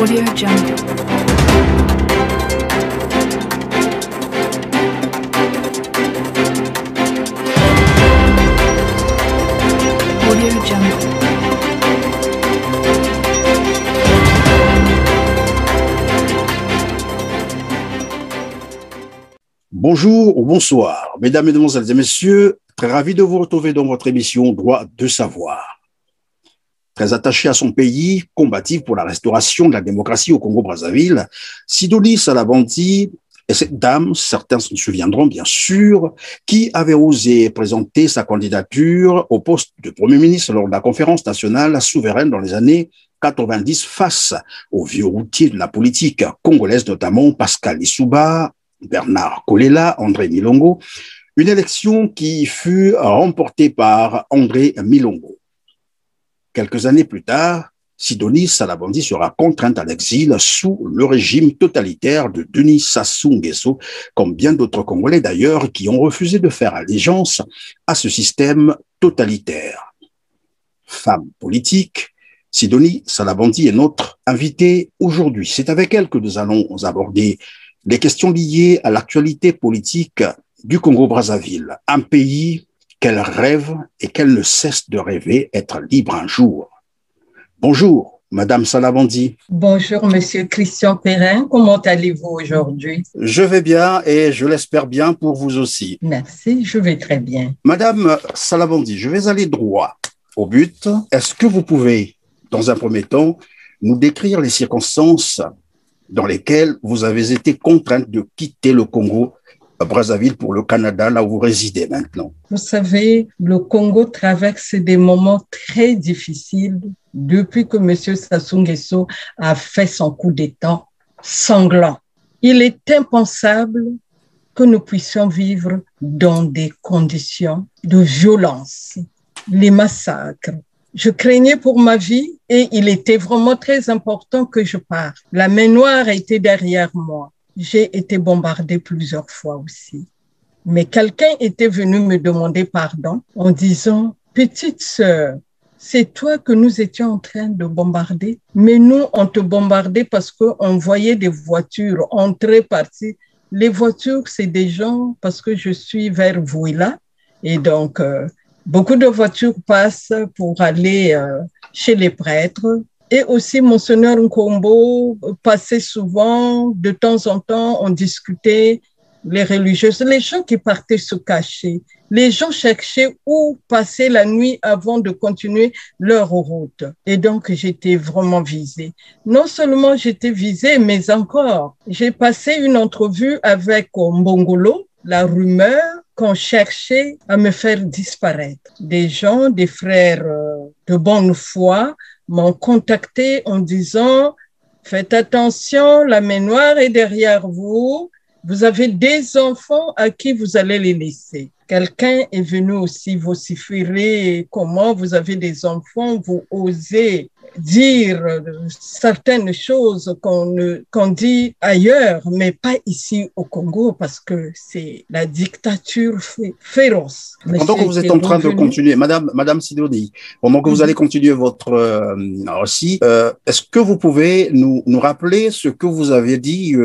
Audio Jungle. Audio Jungle. Bonjour ou bonsoir, mesdames, mesdemoiselles et messieurs, très ravi de vous retrouver dans votre émission Droit de savoir. Très attaché à son pays, combatif pour la restauration de la démocratie au Congo-Brazzaville, Sidonie Salabandi est cette dame, certains se souviendront bien sûr, qui avait osé présenter sa candidature au poste de Premier ministre lors de la conférence nationale souveraine dans les années 90 face aux vieux routiers de la politique congolaise, notamment Pascal Lissouba, Bernard Kolela, André Milongo, une élection qui fut remportée par André Milongo. Quelques années plus tard, Sidonie Salabandi sera contrainte à l'exil sous le régime totalitaire de Denis Sassou Nguesso, comme bien d'autres Congolais d'ailleurs qui ont refusé de faire allégeance à ce système totalitaire. Femme politique, Sidonie Salabandi est notre invitée aujourd'hui. C'est avec elle que nous allons aborder les questions liées à l'actualité politique du Congo-Brazzaville, un pays qu'elle rêve et qu'elle ne cesse de rêver être libre un jour. Bonjour, Madame Salabandi. Bonjour, Monsieur Christian Perrin. Comment allez-vous aujourd'hui? Je vais bien et je l'espère bien pour vous aussi. Merci, je vais très bien. Madame Salabandi, je vais aller droit au but. Est-ce que vous pouvez, dans un premier temps, nous décrire les circonstances dans lesquelles vous avez été contrainte de quitter le Congo Brazzaville pour le Canada, là où vous résidez maintenant? Vous savez, le Congo traverse des moments très difficiles depuis que M. Sassou Nguesso a fait son coup d'État sanglant. Il est impensable que nous puissions vivre dans des conditions de violence, les massacres. Je craignais pour ma vie et il était vraiment très important que je parte. La main noire était derrière moi. J'ai été bombardée plusieurs fois aussi. Mais quelqu'un était venu me demander pardon en disant « Petite sœur, c'est toi que nous étions en train de bombarder, mais nous, on te bombardait parce qu'on voyait des voitures entrer, partir. Les voitures, c'est des gens, parce que je suis vers Vouila, et donc beaucoup de voitures passent pour aller chez les prêtres. Et aussi, Monseigneur Nkombo passait souvent, de temps en temps, on discutait, les religieuses, les gens qui partaient se cacher. Les gens cherchaient où passer la nuit avant de continuer leur route. Et donc, j'étais vraiment visée. Non seulement j'étais visée, mais encore, j'ai passé une entrevue avec Mbongolo, la rumeur qu'on cherchait à me faire disparaître. Des gens, des frères de bonne foi, m'ont contacté en disant « Faites attention, la main noire est derrière vous. Vous avez des enfants à qui vous allez les laisser. » Quelqu'un est venu aussi vociférer comment vous avez des enfants, vous osez dire certaines choses qu'on dit ailleurs, mais pas ici au Congo, parce que c'est la dictature féroce. Pendant que vous êtes en train de continuer, Madame Sidonie, pendant que vous allez continuer votre récit, est-ce que vous pouvez nous rappeler ce que vous avez dit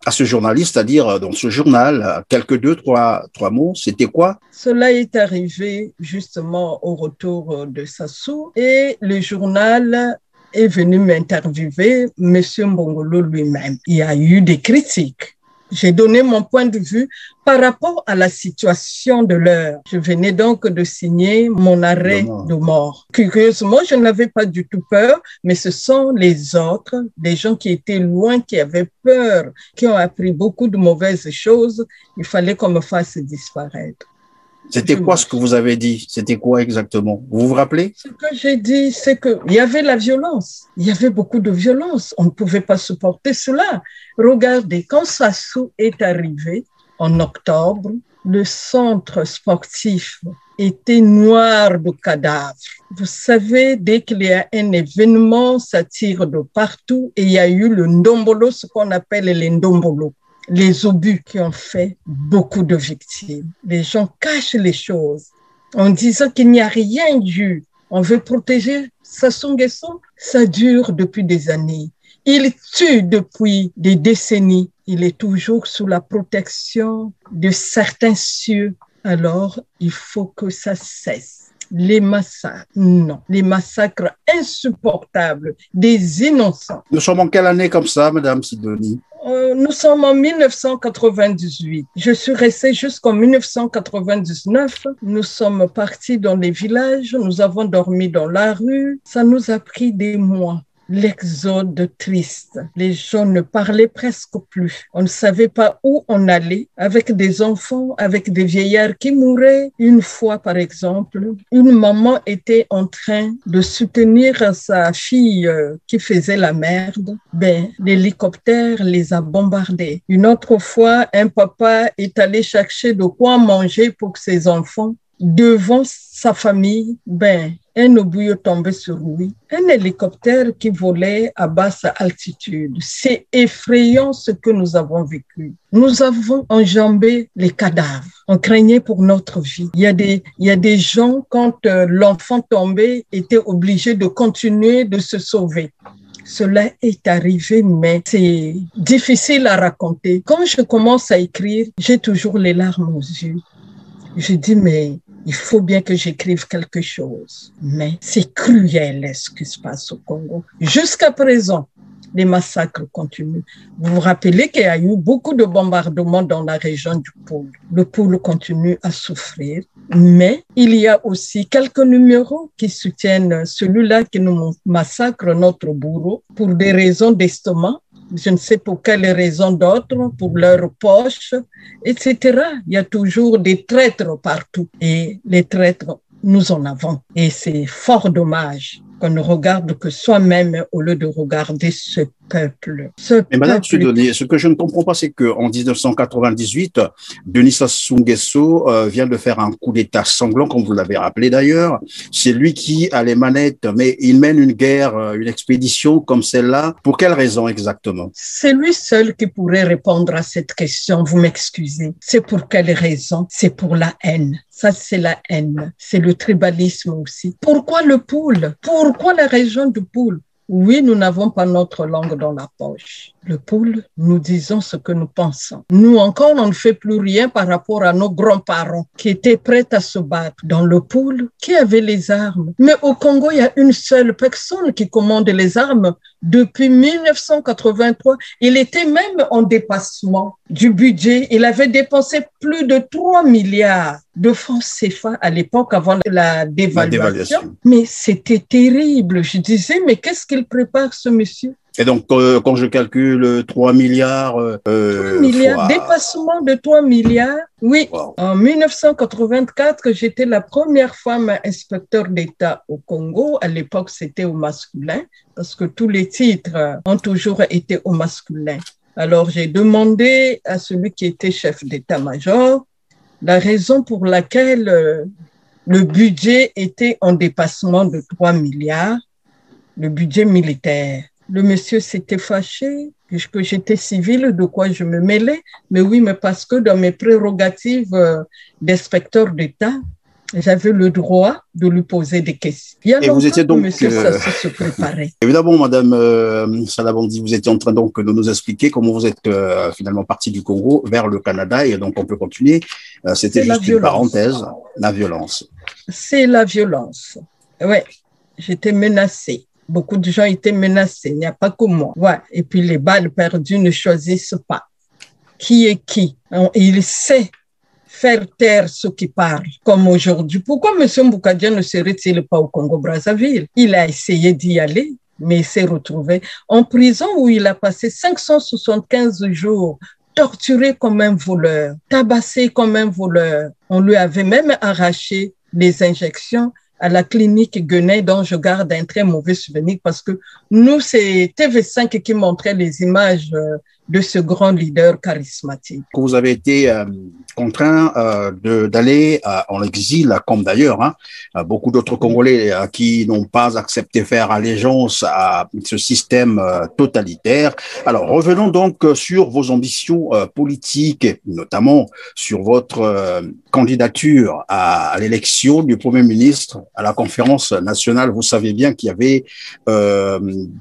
à ce journaliste, c'est-à-dire dans ce journal, quelques trois mots, c'était quoi? Cela est arrivé justement au retour de Sassou et le journal est venu m'interviewer, M. Mbongolo lui-même. Il y a eu des critiques. J'ai donné mon point de vue par rapport à la situation de l'heure. Je venais donc de signer mon arrêt de mort. Curieusement, je n'avais pas du tout peur, mais ce sont les autres, des gens qui étaient loin, qui avaient peur, qui ont appris beaucoup de mauvaises choses. Il fallait qu'on me fasse disparaître. C'était quoi ce que vous avez dit? C'était quoi exactement? Vous vous rappelez? Ce que j'ai dit, c'est qu'il y avait la violence. Il y avait beaucoup de violence. On ne pouvait pas supporter cela. Regardez, quand Sassou est arrivé en octobre, le centre sportif était noir de cadavres. Vous savez, dès qu'il y a un événement, ça tire de partout. Et il y a eu le ndombolo, ce qu'on appelle les ndombolo. Les obus qui ont fait beaucoup de victimes. Les gens cachent les choses en disant qu'il n'y a rien eu. On veut protéger Sassou Nguesso. Ça dure depuis des années. Il tue depuis des décennies. Il est toujours sous la protection de certains cieux. Alors, il faut que ça cesse. Les massacres, non. Les massacres insupportables des innocents. Nous sommes en quelle année comme ça, Madame Sidonie? Nous sommes en 1998. Je suis restée jusqu'en 1999. Nous sommes partis dans les villages. Nous avons dormi dans la rue. Ça nous a pris des mois. L'exode triste. Les gens ne parlaient presque plus. On ne savait pas où on allait, avec des enfants, avec des vieillards qui mouraient. Une fois, par exemple, une maman était en train de soutenir sa fille qui faisait la merde. L'hélicoptère les a bombardés. Une autre fois, un papa est allé chercher de quoi manger pour ses enfants. Devant sa famille, un obus est tombé sur lui. Un hélicoptère qui volait à basse altitude. C'est effrayant ce que nous avons vécu. Nous avons enjambé les cadavres. On craignait pour notre vie. Il y a des gens, quand l'enfant tombait, étaient obligés de continuer de se sauver. Cela est arrivé, mais c'est difficile à raconter. Quand je commence à écrire, j'ai toujours les larmes aux yeux. Je dis, mais il faut bien que j'écrive quelque chose. Mais c'est cruel ce qui se passe au Congo. Jusqu'à présent, les massacres continuent. Vous vous rappelez qu'il y a eu beaucoup de bombardements dans la région du Pôle. Le Pôle continue à souffrir, mais il y a aussi quelques numéros qui soutiennent celui-là qui nous massacre notre bourreau pour des raisons d'estomac. Je ne sais pour quelles raisons d'autres, pour leur poche, etc. Il y a toujours des traîtres partout. Et les traîtres, nous en avons. Et c'est fort dommage qu'on ne regarde que soi-même au lieu de regarder ce peuple. Mais Madame Sidonie, ce que je ne comprends pas, c'est qu'en 1998, Denis Sassou Nguesso vient de faire un coup d'État sanglant, comme vous l'avez rappelé d'ailleurs. C'est lui qui a les manettes, mais il mène une guerre, une expédition comme celle-là. Pour quelle raison exactement? C'est lui seul qui pourrait répondre à cette question, vous m'excusez. C'est pour quelle raison? C'est pour la haine. Ça, c'est la haine. C'est le tribalisme aussi. Pourquoi le Pôle? Pourquoi la région du Pôle? Oui, nous n'avons pas notre langue dans la poche. Le Pôle, nous disons ce que nous pensons. Nous encore, on ne fait plus rien par rapport à nos grands-parents qui étaient prêts à se battre. Dans le Pôle, qui avait les armes? Mais au Congo, il y a une seule personne qui commande les armes depuis 1983. Il était même en dépassement du budget. Il avait dépensé plus de 3 milliards de francs CFA à l'époque avant la dévaluation. Mais c'était terrible. Je disais, mais qu'est-ce qu'il prépare ce monsieur? Et donc, quand je calcule 3 milliards... 3 milliards, dépassement de 3 milliards. Oui, wow. En 1984, j'étais la première femme inspecteur d'État au Congo. À l'époque, c'était au masculin, parce que tous les titres ont toujours été au masculin. Alors, j'ai demandé à celui qui était chef d'état-major la raison pour laquelle le budget était en dépassement de 3 milliards, le budget militaire. Le monsieur s'était fâché, puisque j'étais civile, de quoi je me mêlais. Mais oui, mais parce que dans mes prérogatives d'inspecteur d'État, j'avais le droit de lui poser des questions. Il y a et vous étiez donc, monsieur Sassou se préparait. Évidemment, Madame Salabandi, vous étiez en train donc de nous expliquer comment vous êtes finalement partie du Congo vers le Canada, et donc on peut continuer. C'était juste une parenthèse, la violence. C'est la violence. Oui, j'étais menacée. Beaucoup de gens étaient menacés, il n'y a pas que moi. Ouais. Et puis les balles perdues ne choisissent pas. Qui est qui? Il sait faire taire ceux qui parlent, comme aujourd'hui. Pourquoi M. Mboukadia ne serait-il pas au Congo-Brazzaville? Il a essayé d'y aller, mais il s'est retrouvé en prison où il a passé 575 jours, torturé comme un voleur, tabassé comme un voleur. On lui avait même arraché les injections à la clinique Guenay, dont je garde un très mauvais souvenir parce que nous, c'est TV5 qui montrait les images de ce grand leader charismatique. Quand vous avez été contraint d'aller en exil, comme d'ailleurs beaucoup d'autres Congolais qui n'ont pas accepté faire allégeance à ce système totalitaire. Alors, revenons donc sur vos ambitions politiques, notamment sur votre candidature à l'élection du Premier ministre à la conférence nationale. Vous savez bien qu'il y avait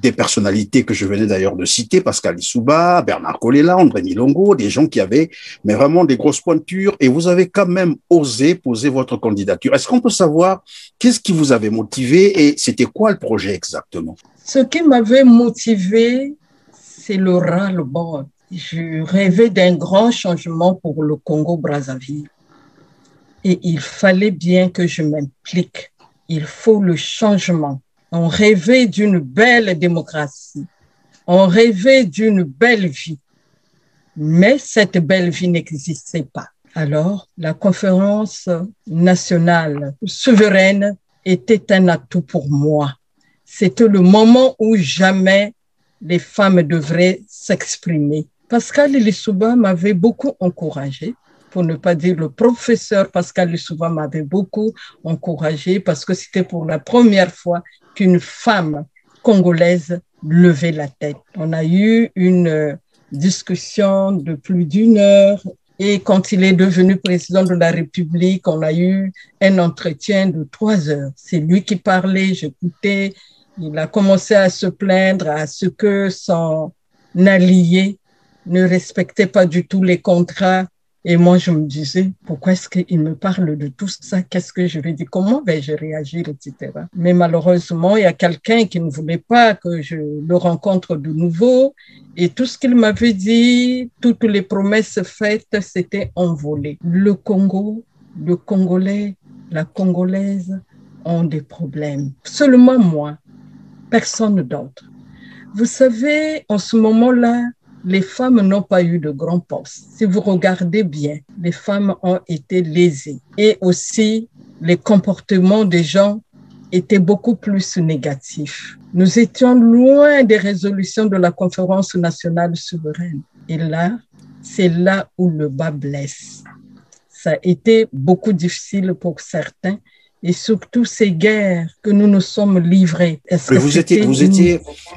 des personnalités que je venais d'ailleurs de citer, Pascal Lissouba, Bernard Kolela, André Milongo, des gens qui avaient mais vraiment des grosses pointures, et vous avez quand même osé poser votre candidature. Est-ce qu'on peut savoir qu'est-ce qui vous avait motivé et c'était quoi le projet exactement? Ce qui m'avait motivé, c'est le ras-le-bol. Je rêvais d'un grand changement pour le Congo-Brazzaville. Et il fallait bien que je m'implique. Il faut le changement. On rêvait d'une belle démocratie. On rêvait d'une belle vie. Mais cette belle vie n'existait pas. Alors, la conférence nationale souveraine était un atout pour moi. C'était le moment où jamais les femmes devraient s'exprimer. Pascal Lissouba m'avait beaucoup encouragée, pour ne pas dire le professeur Pascal Lissouba m'avait beaucoup encouragée parce que c'était pour la première fois qu'une femme congolaise levait la tête. On a eu une discussion de plus d'une heure et quand il est devenu président de la République, on a eu un entretien de 3 heures. C'est lui qui parlait, j'écoutais. Il a commencé à se plaindre à ce que son allié ne respectait pas du tout les contrats. Et moi, je me disais, pourquoi est-ce qu'il me parle de tout ça? Qu'est-ce que je vais dire? Comment vais-je réagir, etc. Mais malheureusement, il y a quelqu'un qui ne voulait pas que je le rencontre de nouveau. Et tout ce qu'il m'avait dit, toutes les promesses faites, c'était envolé. Le Congo, le Congolais, la Congolaise ont des problèmes. Seulement moi, personne d'autre. Vous savez, en ce moment-là, les femmes n'ont pas eu de grands postes. Si vous regardez bien, les femmes ont été lésées. Et aussi, les comportements des gens étaient beaucoup plus négatifs. Nous étions loin des résolutions de la conférence nationale souveraine. Et là, c'est là où le bas blesse. Ça a été beaucoup difficile pour certains. Et surtout ces guerres que nous nous sommes livrées.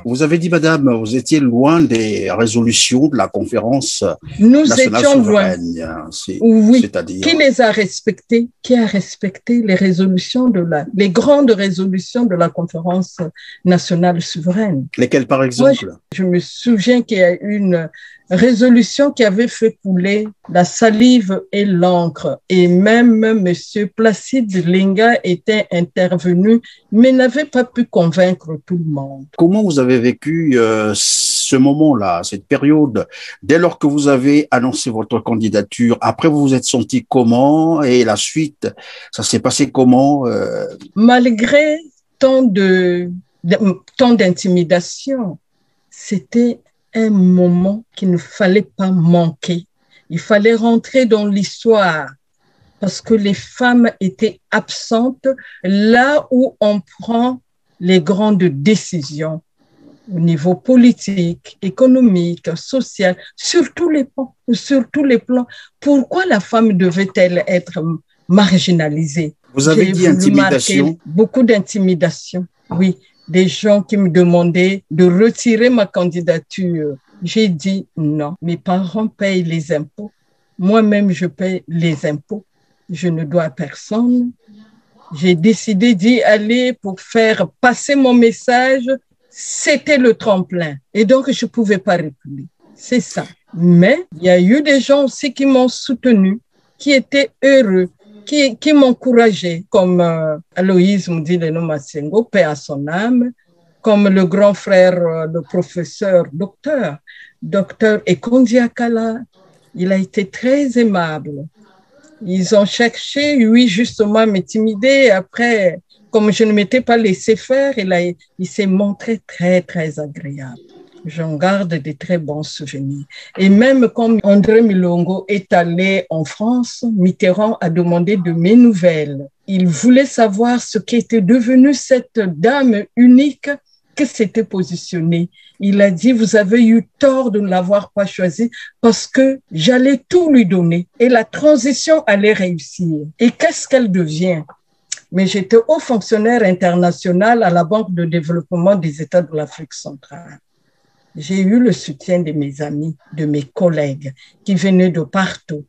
Vous avez dit, madame, vous étiez loin des résolutions de la conférence nous nationale étions souveraine. Loin. Oui. C'est-à-dire... Qui les a respectées? Qui a respecté les résolutions les grandes résolutions de la conférence nationale souveraine? Lesquelles, par exemple? Moi, je me souviens qu'il y a une résolution qui avait fait couler la salive et l'encre. Et même M. Placide Linga était intervenu, mais n'avait pas pu convaincre tout le monde. Comment vous avez vécu ce moment-là, cette période, dès lors que vous avez annoncé votre candidature? Après, vous vous êtes senti comment? Et la suite, ça s'est passé comment? Malgré tant d'intimidation, c'était un moment qu'il ne fallait pas manquer. Il fallait rentrer dans l'histoire parce que les femmes étaient absentes là où on prend les grandes décisions au niveau politique, économique, social, sur tous les plans. Pourquoi la femme devait-elle être marginalisée? Vous avez dit intimidation. Beaucoup d'intimidation, oui. Des gens qui me demandaient de retirer ma candidature. J'ai dit non. Mes parents payent les impôts. Moi-même, je paye les impôts. Je ne dois à personne. J'ai décidé d'y aller pour faire passer mon message. C'était le tremplin. Et donc, je ne pouvais pas reculer. C'est ça. Mais il y a eu des gens aussi qui m'ont soutenu, qui étaient heureux, qui m'encourageaient, comme Aloïse Moudileno Massengo, paix à son âme, comme le grand frère, le professeur, docteur Ekondi Akala. Il a été très aimable. Ils ont cherché, oui, justement, à m'intimider. Après, comme je ne m'étais pas laissé faire, il s'est montré très, très agréable. J'en garde de très bons souvenirs. Et même quand André Milongo est allé en France, Mitterrand a demandé de mes nouvelles. Il voulait savoir ce qu'était devenue cette dame unique qu'il s'était positionné. Il a dit, vous avez eu tort de ne l'avoir pas choisi parce que j'allais tout lui donner et la transition allait réussir. Et qu'est-ce qu'elle devient? Mais j'étais haut fonctionnaire international à la Banque de développement des États de l'Afrique centrale. J'ai eu le soutien de mes amis, de mes collègues qui venaient de partout.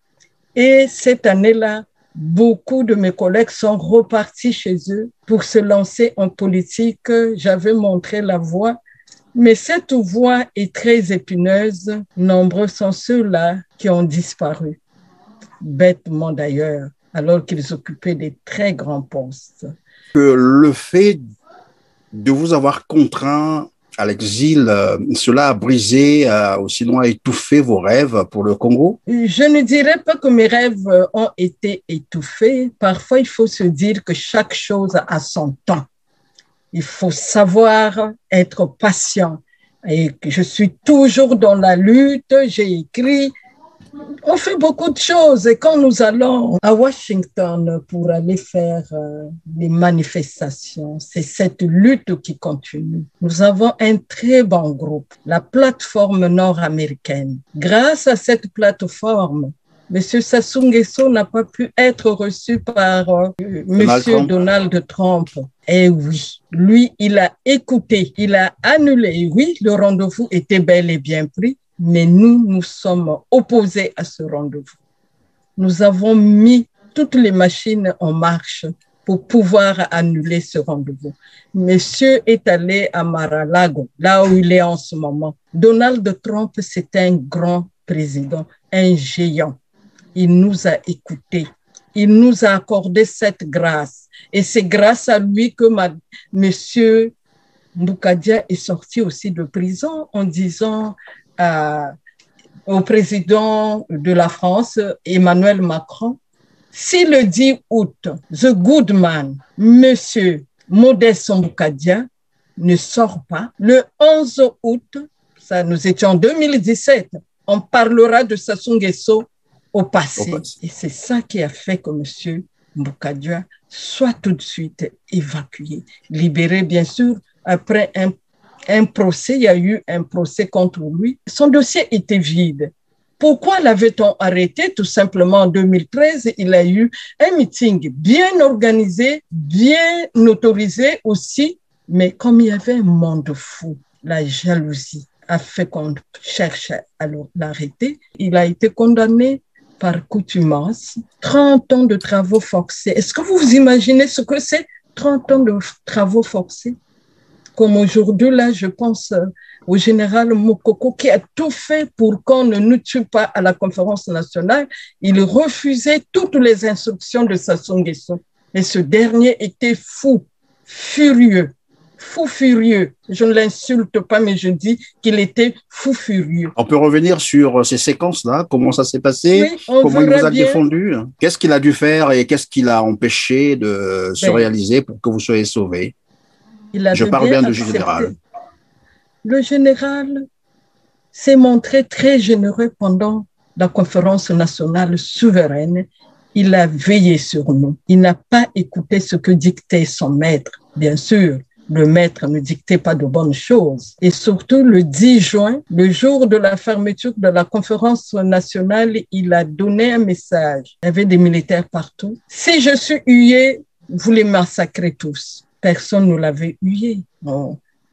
Et cette année-là, beaucoup de mes collègues sont repartis chez eux pour se lancer en politique. J'avais montré la voie, mais cette voie est très épineuse. Nombreux sont ceux-là qui ont disparu, bêtement d'ailleurs, alors qu'ils occupaient des très grands postes. Le fait de vous avoir contraint à l'exil, cela a brisé ou sinon a étouffé vos rêves pour le Congo? Je ne dirais pas que mes rêves ont été étouffés. Parfois, il faut se dire que chaque chose a son temps. Il faut savoir être patient. Et je suis toujours dans la lutte, j'ai écrit. On fait beaucoup de choses et quand nous allons à Washington pour aller faire des manifestations, c'est cette lutte qui continue. Nous avons un très bon groupe, la plateforme nord-américaine. Grâce à cette plateforme, M. Sassou Nguesso n'a pas pu être reçu par M. Donald Trump. Et oui, lui, il a écouté, il a annulé. Oui, le rendez-vous était bel et bien pris. Mais nous sommes opposés à ce rendez-vous. Nous avons mis toutes les machines en marche pour pouvoir annuler ce rendez-vous. Monsieur est allé à Mar-a-Lago, là où il est en ce moment. Donald Trump, c'est un grand président, un géant. Il nous a écoutés. Il nous a accordé cette grâce. Et c'est grâce à lui que monsieur Mboukadia est sorti aussi de prison en disant au président de la France, Emmanuel Macron, si le 10 août, The Good Man, monsieur Modeste Mboukadia, ne sort pas, le 11 août, ça nous étions en 2017, on parlera de Sassou Nguesso au passé. Et c'est ça qui a fait que monsieur Mboukadia soit tout de suite évacué, libéré bien sûr, après un procès, il y a eu un procès contre lui. Son dossier était vide. Pourquoi l'avait-on arrêté? Tout simplement en 2013, il a eu un meeting bien organisé, bien autorisé aussi, mais comme il y avait un monde fou, la jalousie a fait qu'on cherche à l'arrêter. Il a été condamné par contumace, 30 ans de travaux forcés. Est-ce que vous vous imaginez ce que c'est, 30 ans de travaux forcés? Comme aujourd'hui, là, je pense au général Mokoko qui a tout fait pour qu'on ne nous tue pas à la conférence nationale. Il refusait toutes les instructions de Sassou Nguesso. Et ce dernier était fou, furieux. Je ne l'insulte pas, mais je dis qu'il était fou furieux. On peut revenir sur ces séquences-là, comment ça s'est passé, oui, comment il vous a défendu, qu'est-ce qu'il a dû faire et qu'est-ce qu'il a empêché de se réaliser pour que vous soyez sauvés? Je parle bien du général. Le général s'est montré très généreux pendant la conférence nationale souveraine. Il a veillé sur nous. Il n'a pas écouté ce que dictait son maître. Bien sûr, le maître ne dictait pas de bonnes choses. Et surtout, le 10 juin, le jour de la fermeture de la conférence nationale, il a donné un message. Il y avait des militaires partout. Si je suis hué, vous les massacrez tous. Personne ne l'avait hué.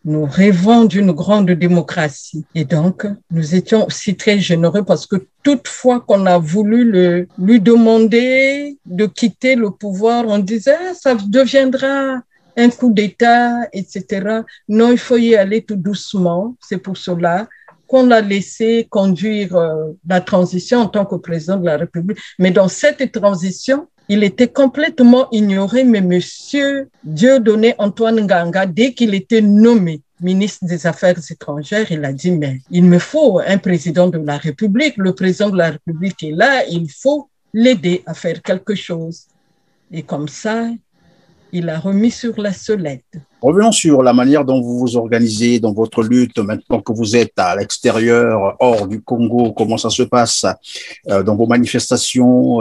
Nous rêvons d'une grande démocratie. Et donc, nous étions aussi très généreux parce que toutefois qu'on a voulu lui demander de quitter le pouvoir, on disait ça deviendra un coup d'État, etc. Non, il faut y aller tout doucement. C'est pour cela qu'on l'a laissé conduire la transition en tant que président de la République. Mais dans cette transition, il était complètement ignoré, mais monsieur Dieudonné Antoine Nganga, dès qu'il était nommé ministre des Affaires étrangères, il a dit, mais il me faut un président de la République. Le président de la République est là, il faut l'aider à faire quelque chose. Et comme ça, il a remis sur la sellette. Revenons sur la manière dont vous vous organisez dans votre lutte maintenant que vous êtes à l'extérieur, hors du Congo. Comment ça se passe dans vos manifestations,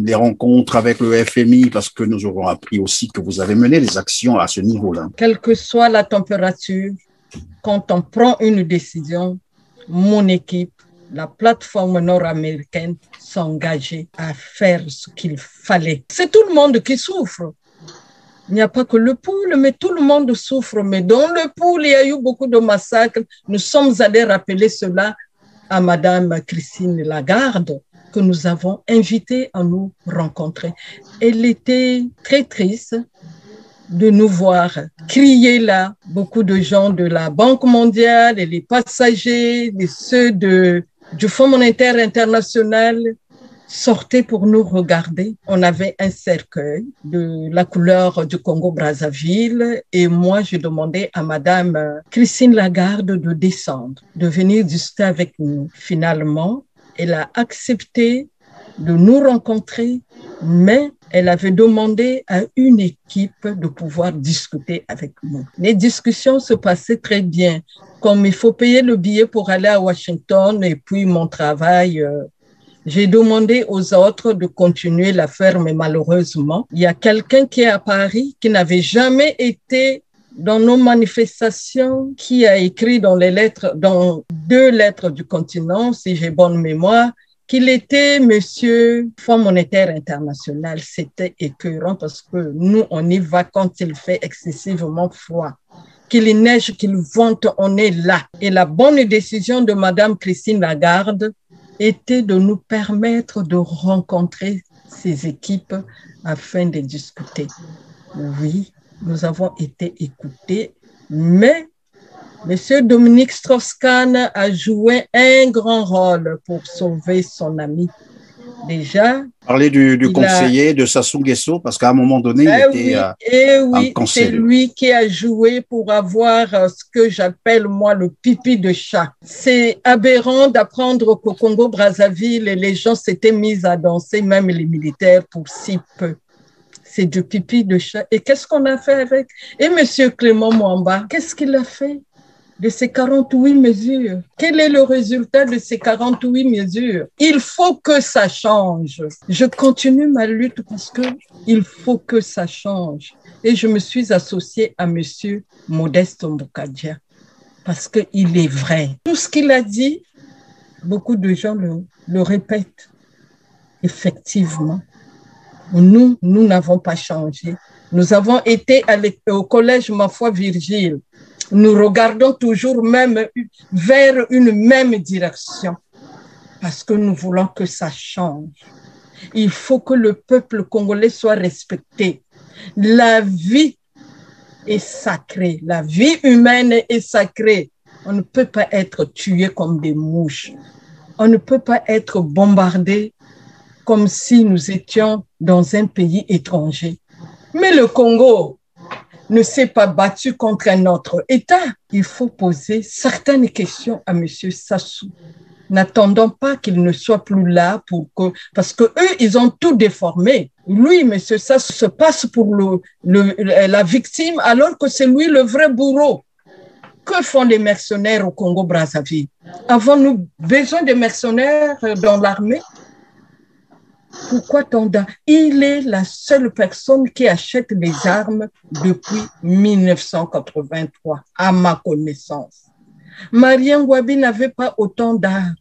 les rencontres avec le FMI, parce que nous aurons appris aussi que vous avez mené des actions à ce niveau-là. Quelle que soit la température, quand on prend une décision, mon équipe, la plateforme nord-américaine, s'engageait à faire ce qu'il fallait. C'est tout le monde qui souffre. Il n'y a pas que le Poul, mais tout le monde souffre. Mais dans le Poul, il y a eu beaucoup de massacres. Nous sommes allés rappeler cela à Madame Christine Lagarde, que nous avons invitée à nous rencontrer. Elle était très triste de nous voir crier là. Beaucoup de gens de la Banque mondiale et les passagers, et ceux du Fonds monétaire international sortaient pour nous regarder. On avait un cercueil de la couleur du Congo-Brazzaville et moi, je demandais à Madame Christine Lagarde de descendre, de venir discuter avec nous. Finalement, elle a accepté de nous rencontrer, mais elle avait demandé à une équipe de pouvoir discuter avec nous. Les discussions se passaient très bien. Comme il faut payer le billet pour aller à Washington et puis mon travail, j'ai demandé aux autres de continuer l'affaire, mais malheureusement, il y a quelqu'un qui est à Paris qui n'avait jamais été dans nos manifestations, qui a écrit dans 2 lettres du continent, si j'ai bonne mémoire, qu'il était monsieur Fonds monétaire international. C'était écœurant parce que nous, on y va quand il fait excessivement froid. Qu'il neige, qu'il vente, on est là. Et la bonne décision de Madame Christine Lagarde était de nous permettre de rencontrer ces équipes afin de discuter. Oui, nous avons été écoutés, mais Monsieur Dominique Strauss-Kahn a joué un grand rôle pour sauver son ami. Déjà, Parler du conseiller de Sassou Nguesso, parce qu'à un moment donné, il était oui, c'est lui qui a joué pour avoir ce que j'appelle moi le pipi de chat. C'est aberrant d'apprendre qu'au Congo-Brazzaville, les gens s'étaient mis à danser, même les militaires, pour si peu. C'est du pipi de chat. Et qu'est-ce qu'on a fait avec? Et monsieur Clément Mwamba, qu'est-ce qu'il a fait de ces 48 mesures? Quel est le résultat de ces 48 mesures? Il faut que ça change. Je continue ma lutte parce que il faut que ça change. Et je me suis associée à monsieur Modeste Mboukadia parce qu'il est vrai. Tout ce qu'il a dit, beaucoup de gens le répètent. Effectivement, nous n'avons pas changé. Nous avons été au collège Ma Foi Virgile. Nous regardons toujours même vers une même direction parce que nous voulons que ça change. Il faut que le peuple congolais soit respecté. La vie est sacrée. La vie humaine est sacrée. On ne peut pas être tué comme des mouches. On ne peut pas être bombardé comme si nous étions dans un pays étranger. Mais le Congo ne s'est pas battu contre un autre État. Il faut poser certaines questions à M. Sassou. N'attendons pas qu'il ne soit plus là parce que eux, ils ont tout déformé. Lui, M. Sassou se passe pour la victime alors que c'est lui le vrai bourreau. Que font les mercenaires au Congo-Brazzaville? Avons-nous besoin de mercenaires dans l'armée? Pourquoi tant d'armes? Il est la seule personne qui achète des armes depuis 1983, à ma connaissance. Marien Ngouabi n'avait pas autant d'armes.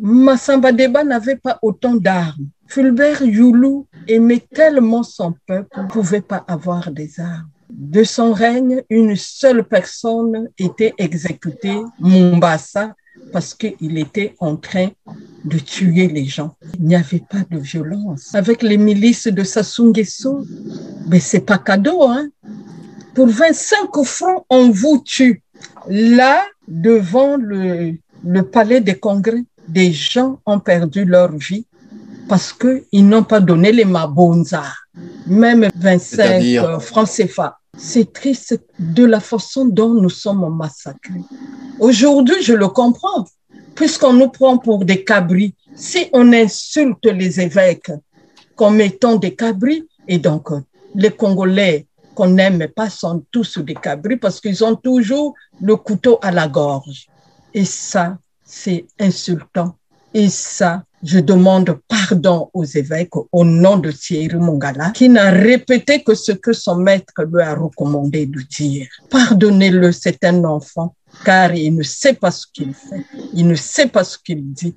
Massamba Deba n'avait pas autant d'armes. Fulbert Youlou aimait tellement son peuple qu'il ne pouvait pas avoir des armes. De son règne, une seule personne était exécutée, Mombasa, parce qu'il était en train de tuer les gens. Il n'y avait pas de violence. Avec les milices de Sassou Nguesso, mais c'est pas cadeau, hein? Pour 25 francs, on vous tue. Là, devant le palais des congrès, des gens ont perdu leur vie parce qu'ils n'ont pas donné les mabonza, même 25 francs CFA. C'est triste de la façon dont nous sommes massacrés. Aujourd'hui, je le comprends, puisqu'on nous prend pour des cabris. Si on insulte les évêques comme étant des cabris, et donc les Congolais qu'on n'aime pas sont tous des cabris parce qu'ils ont toujours le couteau à la gorge. Et ça, c'est insultant. Et ça, je demande pardon aux évêques au nom de Thierry Mongala, qui n'a répété que ce que son maître lui a recommandé de dire. Pardonnez-le, c'est un enfant, car il ne sait pas ce qu'il fait. Il ne sait pas ce qu'il dit.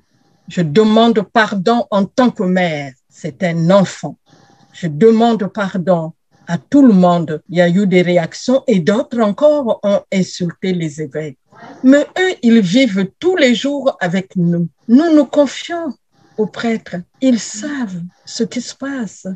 Je demande pardon en tant que mère. C'est un enfant. Je demande pardon à tout le monde. Il y a eu des réactions et d'autres encore ont insulté les évêques. Mais eux, ils vivent tous les jours avec nous. Nous nous confions aux prêtres. Ils savent ce qui se passe.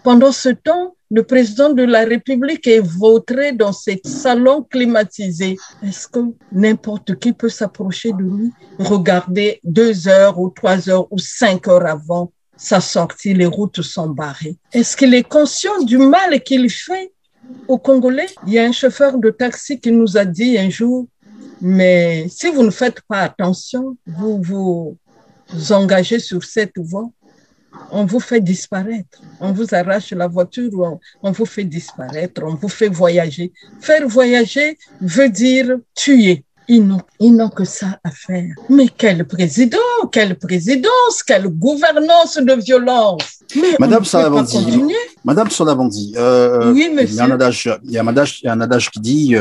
Pendant ce temps, le président de la République est vautré dans ces salons climatisés. Est-ce que n'importe qui peut s'approcher de lui, regarder 2 heures ou 3 heures ou 5 heures avant sa sortie, les routes sont barrées? Est-ce qu'il est conscient du mal qu'il fait aux Congolais? Il y a un chauffeur de taxi qui nous a dit un jour, mais si vous ne faites pas attention, vous vous engagez sur cette voie, on vous fait disparaître. On vous arrache la voiture, on vous fait disparaître, on vous fait voyager. Faire voyager veut dire tuer. Ils n'ont que ça à faire. Mais quel président, quelle présidence, quelle gouvernance de violence. Mais Madame Solavandi, oui, monsieur. il y a un adage qui dit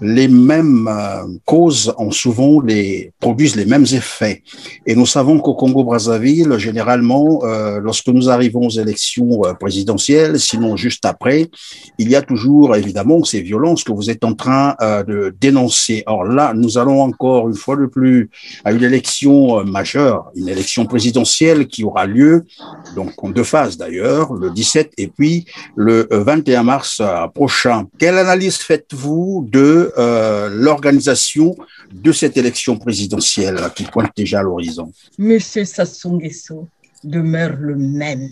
les mêmes causes produisent les mêmes effets. Et nous savons qu'au Congo-Brazzaville, généralement, lorsque nous arrivons aux élections présidentielles, sinon juste après, il y a toujours évidemment ces violences que vous êtes en train de dénoncer. Or là, nous allons encore une fois de plus à une élection majeure, une élection présidentielle qui aura lieu, donc en 2 phases d'ailleurs, le 17 et puis le 21 mars prochain. Quelle analyse faites-vous de l'organisation de cette élection présidentielle qui pointe déjà à l'horizon? Monsieur Sassou Nguesso demeure le même.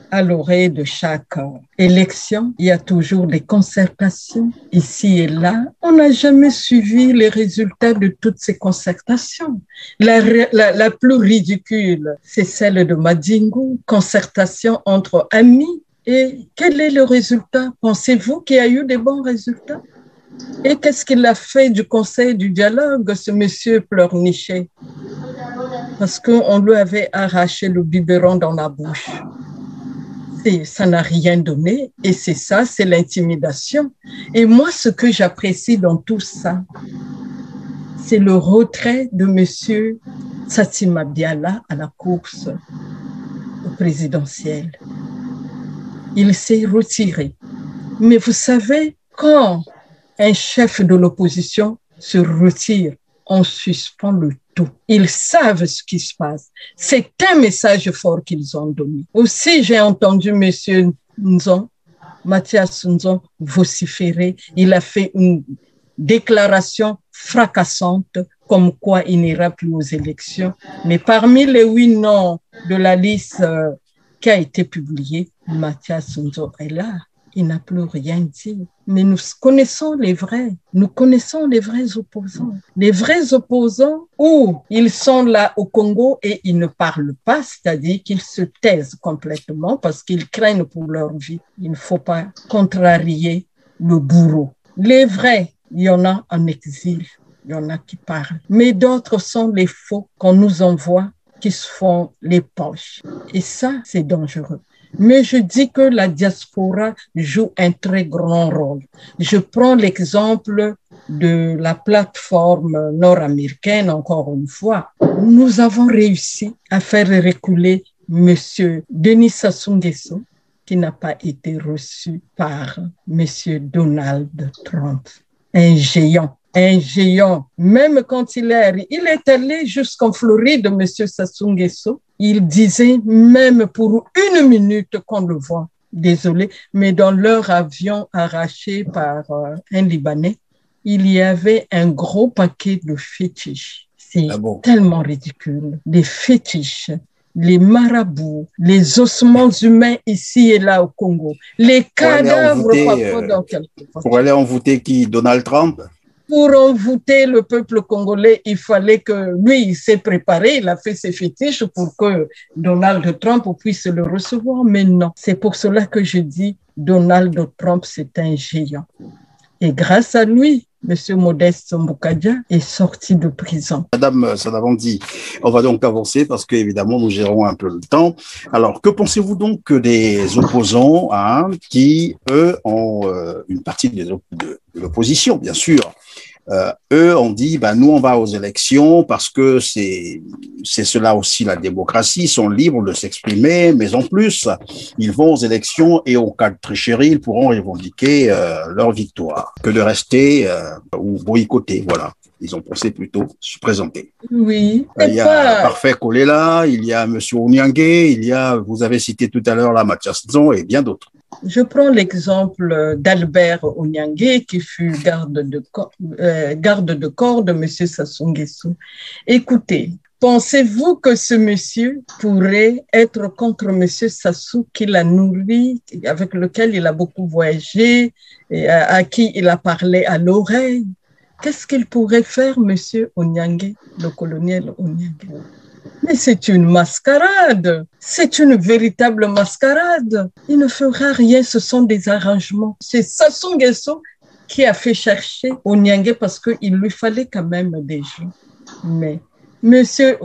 À l'orée de chaque élection, il y a toujours des concertations ici et là. On n'a jamais suivi les résultats de toutes ces concertations. La plus ridicule, c'est celle de Madingu, concertation entre amis. Et quel est le résultat? Pensez-vous qu'il y a eu des bons résultats? Et qu'est-ce qu'il a fait du conseil du dialogue, ce monsieur pleurnichait? Parce qu'on lui avait arraché le biberon dans la bouche. Ça n'a rien donné et c'est l'intimidation. Et moi, ce que j'apprécie dans tout ça, c'est le retrait de monsieur Satima Biala à la course présidentielle. Il s'est retiré. Mais vous savez, quand un chef de l'opposition se retire, on suspend le tout. Ils savent ce qui se passe. C'est un message fort qu'ils ont donné. Aussi, j'ai entendu M. Nzon, Mathias Nzon, vociférer. Il a fait une déclaration fracassante comme quoi il n'ira plus aux élections. Mais parmi les 8 noms de la liste qui a été publiée, Mathias Nzon est là. Il n'a plus rien dit. Mais nous connaissons les vrais. Nous connaissons les vrais opposants. Les vrais opposants où ils sont là au Congo et ils ne parlent pas, c'est-à-dire qu'ils se taisent complètement parce qu'ils craignent pour leur vie. Il ne faut pas contrarier le bourreau. Les vrais, il y en a en exil. Il y en a qui parlent. Mais d'autres sont les faux qu'on nous envoie, qui se font les poches. Et ça, c'est dangereux. Mais je dis que la diaspora joue un très grand rôle. Je prends l'exemple de la plateforme nord-américaine, encore une fois. Nous avons réussi à faire reculer M. Denis Sassou Nguesso, qui n'a pas été reçu par M. Donald Trump. Un géant. Même quand il est allé jusqu'en Floride, M. Sassou Nguesso, il disait même pour 1 minute qu'on le voit, désolé, mais dans leur avion arraché par un Libanais, il y avait un gros paquet de fétiches. C'est tellement ridicule. Des fétiches, les marabouts, les ossements humains ici et là au Congo, les cadavres parfois dans quelques fois. Pour aller envoûter qui? Donald Trump? Pour envoûter le peuple congolais, il fallait que lui, il s'est préparé, il a fait ses fétiches pour que Donald Trump puisse le recevoir. Mais non, c'est pour cela que je dis, Donald Trump, c'est un géant. Et grâce à lui, M. Modeste Mbukadia est sorti de prison. Madame Sadavandi, on va donc avancer parce qu'évidemment, nous gérons un peu le temps. Alors, que pensez-vous donc des opposants qui, eux, ont une partie de l'opposition, bien sûr. Eux ont dit, nous, on va aux élections parce que c'est cela aussi la démocratie, ils sont libres de s'exprimer, mais en plus, ils vont aux élections et au cas de tricherie, ils pourront revendiquer leur victoire que de rester ou boycotter, voilà. Ils ont pensé plutôt se présenter. Oui. Il y a Parfait Kolela, il y a M. Onyangue, il y a, vous avez cité tout à l'heure, la Mathias Nzon et bien d'autres. Je prends l'exemple d'Albert Onyangue qui fut garde de corps de M. Sassou Nguesso. Écoutez, pensez-vous que ce monsieur pourrait être contre M. Sassou qui l'a nourri, avec lequel il a beaucoup voyagé, et à qui il a parlé à l'oreille? Qu'est-ce qu'il pourrait faire, M. Onyangue, le colonel Onyangue? Mais c'est une mascarade, c'est une véritable mascarade. Il ne fera rien, ce sont des arrangements. C'est Sassou Nguesso qui a fait chercher Onyangue parce qu'il lui fallait quand même des gens. Mais M.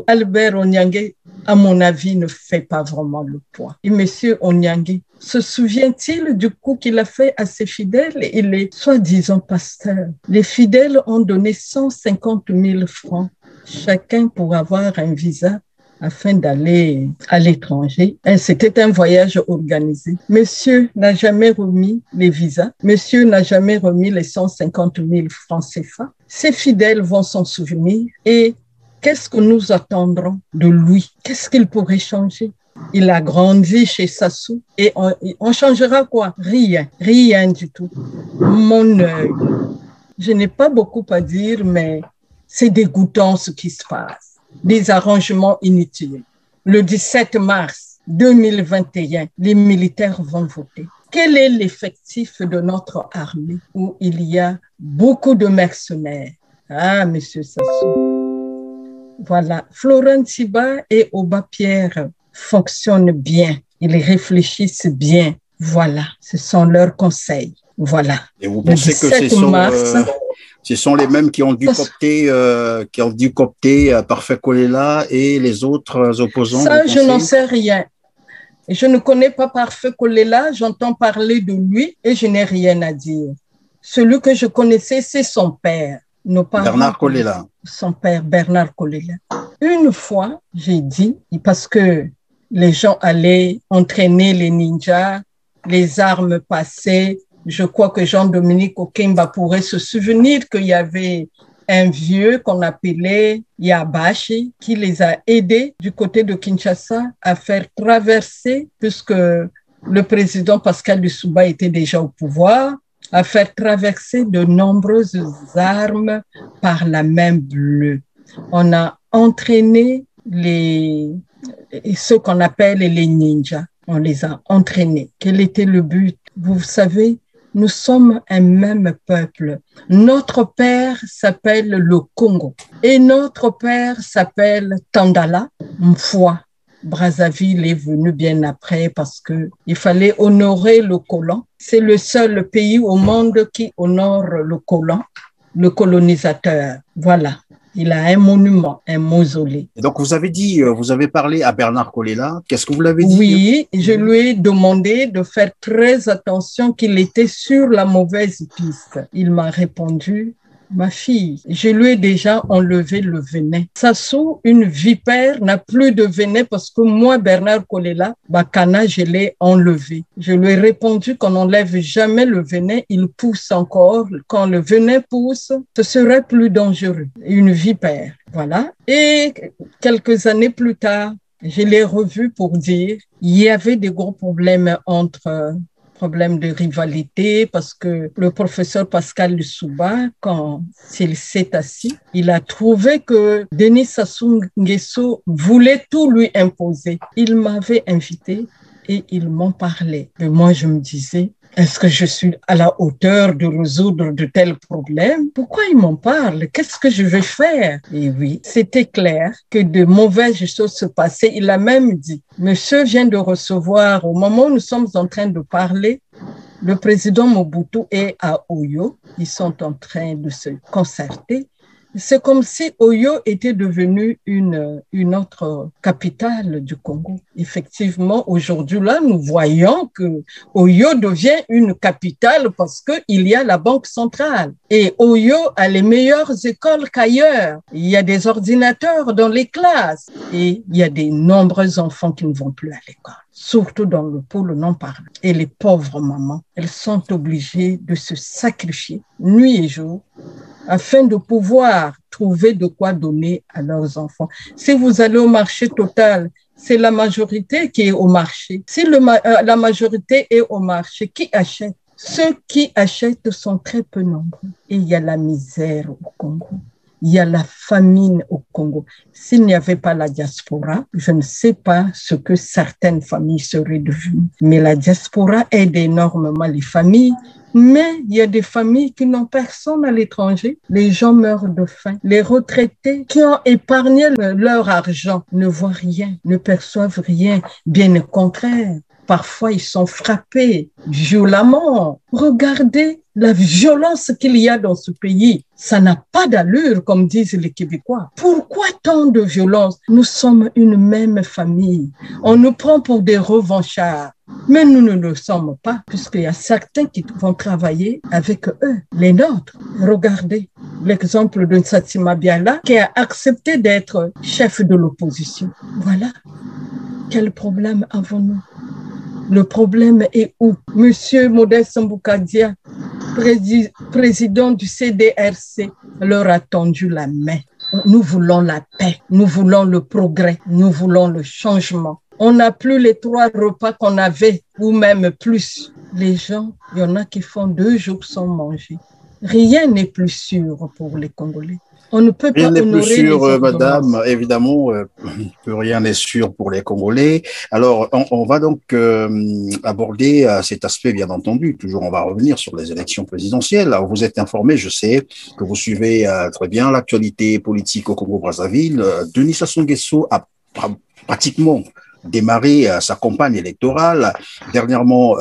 Albert Onyangue, à mon avis, ne fait pas vraiment le poids. Et M. Onyangue, se souvient-il du coup qu'il a fait à ses fidèles? Il est soi-disant pasteur. Les fidèles ont donné 150 000 francs chacun pour avoir un visa afin d'aller à l'étranger. C'était un voyage organisé. Monsieur n'a jamais remis les visas. Monsieur n'a jamais remis les 150 000 francs CFA. Ses fidèles vont s'en souvenir. Et qu'est-ce que nous attendrons de lui? Qu'est-ce qu'il pourrait changer? Il a grandi chez Sassou et on changera quoi? Rien, rien du tout. Mon œil. Je n'ai pas beaucoup à dire, mais c'est dégoûtant ce qui se passe. Des arrangements inutiles. Le 17 mars 2021, les militaires vont voter. Quel est l'effectif de notre armée où il y a beaucoup de mercenaires? Ah, monsieur Sassou. Voilà. Florent Tiba et Oba Pierre fonctionnent bien. Ils réfléchissent bien. Voilà. Ce sont leurs conseils. Voilà. Et vous pensez que ce sont les mêmes qui ont dû coopter Parfait Kolela et les autres opposants? Ça, je n'en sais rien. Je ne connais pas Parfait Kolela, j'entends parler de lui et je n'ai rien à dire. Celui que je connaissais, c'est son père. Bernard Kolela. Son père, Bernard Kolela. Une fois, j'ai dit, parce que les gens allaient entraîner les ninjas, les armes passaient. Je crois que Jean-Dominique Okemba pourrait se souvenir qu'il y avait un vieux qu'on appelait Yabashi qui les a aidés du côté de Kinshasa à faire traverser, puisque le président Pascal Lissouba était déjà au pouvoir, à faire traverser de nombreuses armes par la main bleue. On a entraîné ceux qu'on appelle les ninjas. On les a entraînés. Quel était le but? Vous savez, nous sommes un même peuple. Notre père s'appelle le Congo et notre père s'appelle Tandala Mfwa. Brazzaville est venu bien après parce que il fallait honorer le colon. C'est le seul pays au monde qui honore le colon, le colonisateur. Voilà. Il a un monument, un mausolée. Et donc, vous avez parlé à Bernard Kolela. Qu'est-ce que vous l'avez dit? Oui, je lui ai demandé de faire très attention qu'il était sur la mauvaise piste. Il m'a répondu, ma fille, je lui ai déjà enlevé le venin. Sassou, une vipère, n'a plus de venin parce que moi, Bernard Kolela, Bakana, je l'ai enlevé. Je lui ai répondu qu'on n'enlève jamais le venin, il pousse encore. Quand le venin pousse, ce serait plus dangereux. Une vipère, voilà. Et quelques années plus tard, je l'ai revu pour dire il y avait des gros problèmes problème de rivalité parce que le professeur Pascal Lissouba, quand il s'est assis, il a trouvé que Denis Sassou Nguesso voulait tout lui imposer. Il m'avait invité et ils m'ont parlé. Et moi, je me disais, est-ce que je suis à la hauteur de résoudre de tels problèmes? Pourquoi ils m'en parlent? Qu'est-ce que je vais faire? Et oui, c'était clair que de mauvaises choses se passaient. Il a même dit, monsieur vient de recevoir, au moment où nous sommes en train de parler, Le président Mobutu est à Oyo. Ils sont en train de se concerter. C'est comme si Oyo était devenue une autre capitale du Congo. Effectivement, aujourd'hui, là, nous voyons que Oyo devient une capitale parce qu'il y a la Banque centrale. Et Oyo a les meilleures écoles qu'ailleurs. Il y a des ordinateurs dans les classes. Et il y a de nombreux enfants qui ne vont plus à l'école, surtout dans le pôle non parlant. Et les pauvres mamans, elles sont obligées de se sacrifier nuit et jour afin de pouvoir trouver de quoi donner à leurs enfants. Si vous allez au marché total, c'est la majorité qui est au marché. Si la majorité est au marché, qui achète? Ceux qui achètent sont très peu nombreux. Et il y a la misère au Congo. Il y a la famine au Congo. S'il n'y avait pas la diaspora, je ne sais pas ce que certaines familles seraient devenues. Mais la diaspora aide énormément les familles. Mais il y a des familles qui n'ont personne à l'étranger. Les gens meurent de faim. Les retraités qui ont épargné leur argent ne voient rien, ne perçoivent rien. Bien au contraire, parfois ils sont frappés violemment. Regardez la violence qu'il y a dans ce pays. Ça n'a pas d'allure, comme disent les Québécois. Pourquoi tant de violence? Nous sommes une même famille. On nous prend pour des revanchards. Mais nous ne le sommes pas, puisqu'il y a certains qui vont travailler avec eux, les nôtres. Regardez l'exemple de Nsati Mabiala qui a accepté d'être chef de l'opposition. Voilà. Quel problème avons-nous? Le problème est où? Monsieur Modeste Mboukadia, président du CDRC, leur a tendu la main. Nous voulons la paix, nous voulons le progrès, nous voulons le changement. On n'a plus les 3 repas qu'on avait, ou même plus. Les gens, il y en a qui font 2 jours sans manger. Rien n'est plus sûr pour les Congolais. On ne peut pas honorer les ordonnances. Rien n'est plus sûr, madame, évidemment, plus rien n'est sûr pour les Congolais. Alors, on va donc aborder cet aspect, bien entendu. Toujours, on va revenir sur les élections présidentielles. Alors, vous êtes informé, je sais que vous suivez très bien l'actualité politique au Congo-Brazzaville. Denis Sassou Nguesso a pratiquement démarré sa campagne électorale. Dernièrement,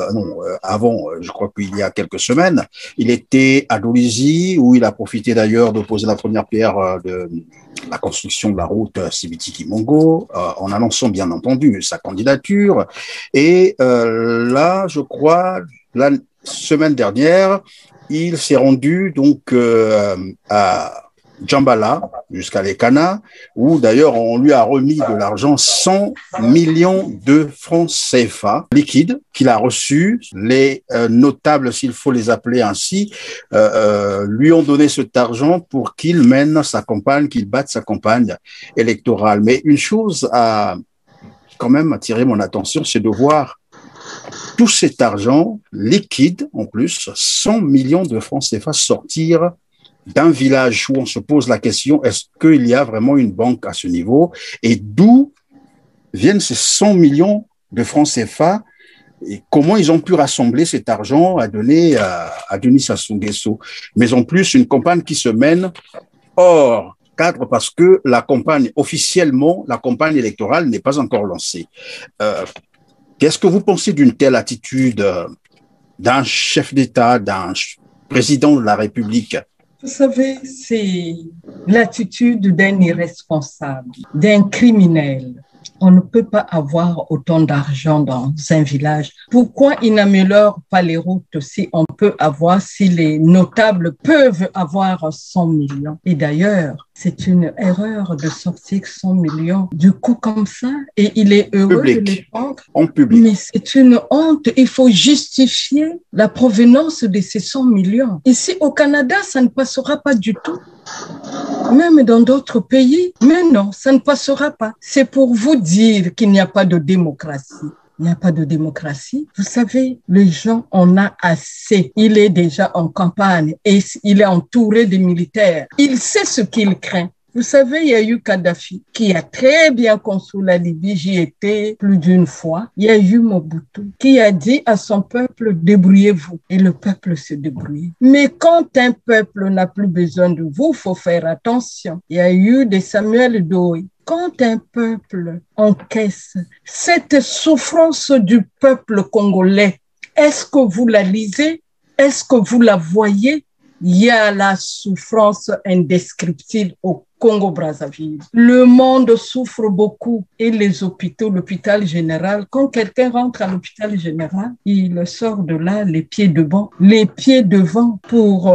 avant, je crois qu'il y a quelques semaines, il était à Dolisie, où il a profité d'ailleurs de poser la première pierre de la construction de la route Sibiti-Kimongo, en annonçant bien entendu sa candidature. Et là, je crois, la semaine dernière, il s'est rendu donc à Djambala, jusqu'à Lekana, où d'ailleurs on lui a remis de l'argent, 100 millions de francs CFA liquides qu'il a reçus. Les notables, s'il faut les appeler ainsi, lui ont donné cet argent pour qu'il mène sa campagne, qu'il batte sa campagne électorale. Mais une chose a quand même attiré mon attention, c'est de voir tout cet argent liquide, en plus, 100 millions de francs CFA sortir d'un village où on se pose la question, est-ce qu'il y a vraiment une banque à ce niveau? Et d'où viennent ces 100 millions de francs CFA? Et comment ils ont pu rassembler cet argent à donner à Denis Sassou Nguesso? Mais en plus, une campagne qui se mène hors cadre parce que la campagne, officiellement, la campagne électorale n'est pas encore lancée. Qu'est-ce que vous pensez d'une telle attitude d'un chef d'État, d'un président de la République? Vous savez, c'est l'attitude d'un irresponsable, d'un criminel. On ne peut pas avoir autant d'argent dans un village. Pourquoi ils n'améliorent pas les routes si on peut avoir, si les notables peuvent avoir 100 millions? Et d'ailleurs, c'est une erreur de sortir 100 millions du coup comme ça. Et il est heureux de les prendre. En public. Mais c'est une honte. Il faut justifier la provenance de ces 100 millions. Ici, au Canada, ça ne passera pas du tout. Même dans d'autres pays, mais non, ça ne passera pas. C'est pour vous dire qu'il n'y a pas de démocratie. Il n'y a pas de démocratie. Vous savez, les gens en ont assez. Il est déjà en campagne et il est entouré de militaires. Il sait ce qu'il craint. Vous savez, il y a eu Kadhafi qui a très bien construit la Libye. J'y étais plus d'une fois. Il y a eu Mobutu qui a dit à son peuple, débrouillez-vous. Et le peuple se débrouille. Mais quand un peuple n'a plus besoin de vous, il faut faire attention. Il y a eu des Samuel Doe. Quand un peuple encaisse cette souffrance du peuple congolais Est-ce que vous la lisez? Est-ce que vous la voyez? Il y a la souffrance indescriptible au Congo-Brazzaville. Le monde souffre beaucoup et les hôpitaux, l'hôpital général, quand quelqu'un rentre à l'hôpital général, il sort de là les pieds devant pour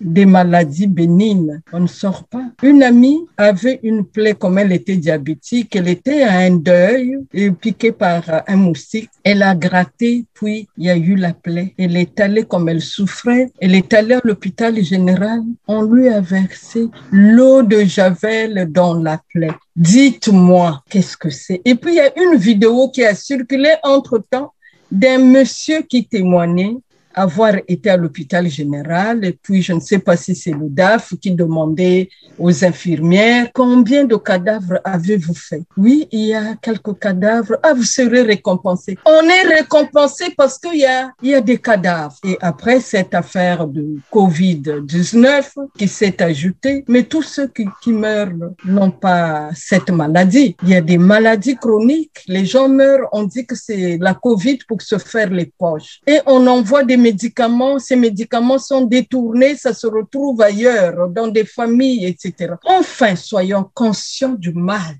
des maladies bénignes. On ne sort pas. Une amie avait une plaie, comme elle était diabétique, elle était à un deuil, piquée par un moustique. Elle a gratté, puis il y a eu la plaie. Elle est allée comme elle souffrait. Elle est allée à l'hôpital général. On lui a versé l'eau de javel dans la plaie. Dites-moi, qu'est-ce que c'est? Et puis, il y a une vidéo qui a circulé entre-temps d'un monsieur qui témoignait avoir été à l'hôpital général, et puis je ne sais pas si c'est le DAF qui demandait aux infirmières combien de cadavres avez-vous fait? Oui, il y a quelques cadavres. Ah, vous serez récompensé. On est récompensé parce qu'il y a des cadavres. Et après cette affaire de Covid-19 qui s'est ajoutée, mais tous ceux qui meurent n'ont pas cette maladie. Il y a des maladies chroniques. Les gens meurent, on dit que c'est la Covid pour se faire les poches. Et on envoie des médicaments, ces médicaments sont détournés, ça se retrouve ailleurs, dans des familles, etc. Enfin, soyons conscients du mal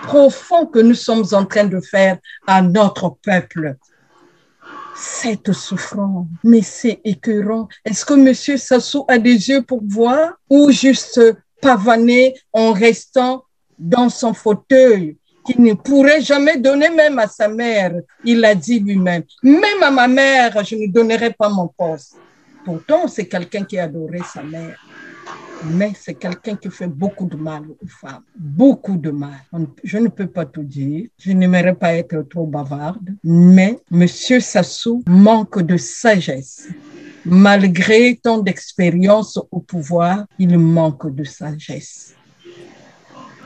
profond que nous sommes en train de faire à notre peuple. Cette souffrance, mais c'est écœurant. Est-ce que M. Sassou a des yeux pour voir ou juste pavaner en restant dans son fauteuil? Qui ne pourrait jamais donner même à sa mère. Il l'a dit lui-même. Même à ma mère, je ne donnerai pas mon poste. Pourtant, c'est quelqu'un qui adorait sa mère. Mais c'est quelqu'un qui fait beaucoup de mal aux femmes. Beaucoup de mal. Je ne peux pas tout dire. Je n'aimerais pas être trop bavarde. Mais M. Sassou manque de sagesse. Malgré tant d'expérience au pouvoir, il manque de sagesse.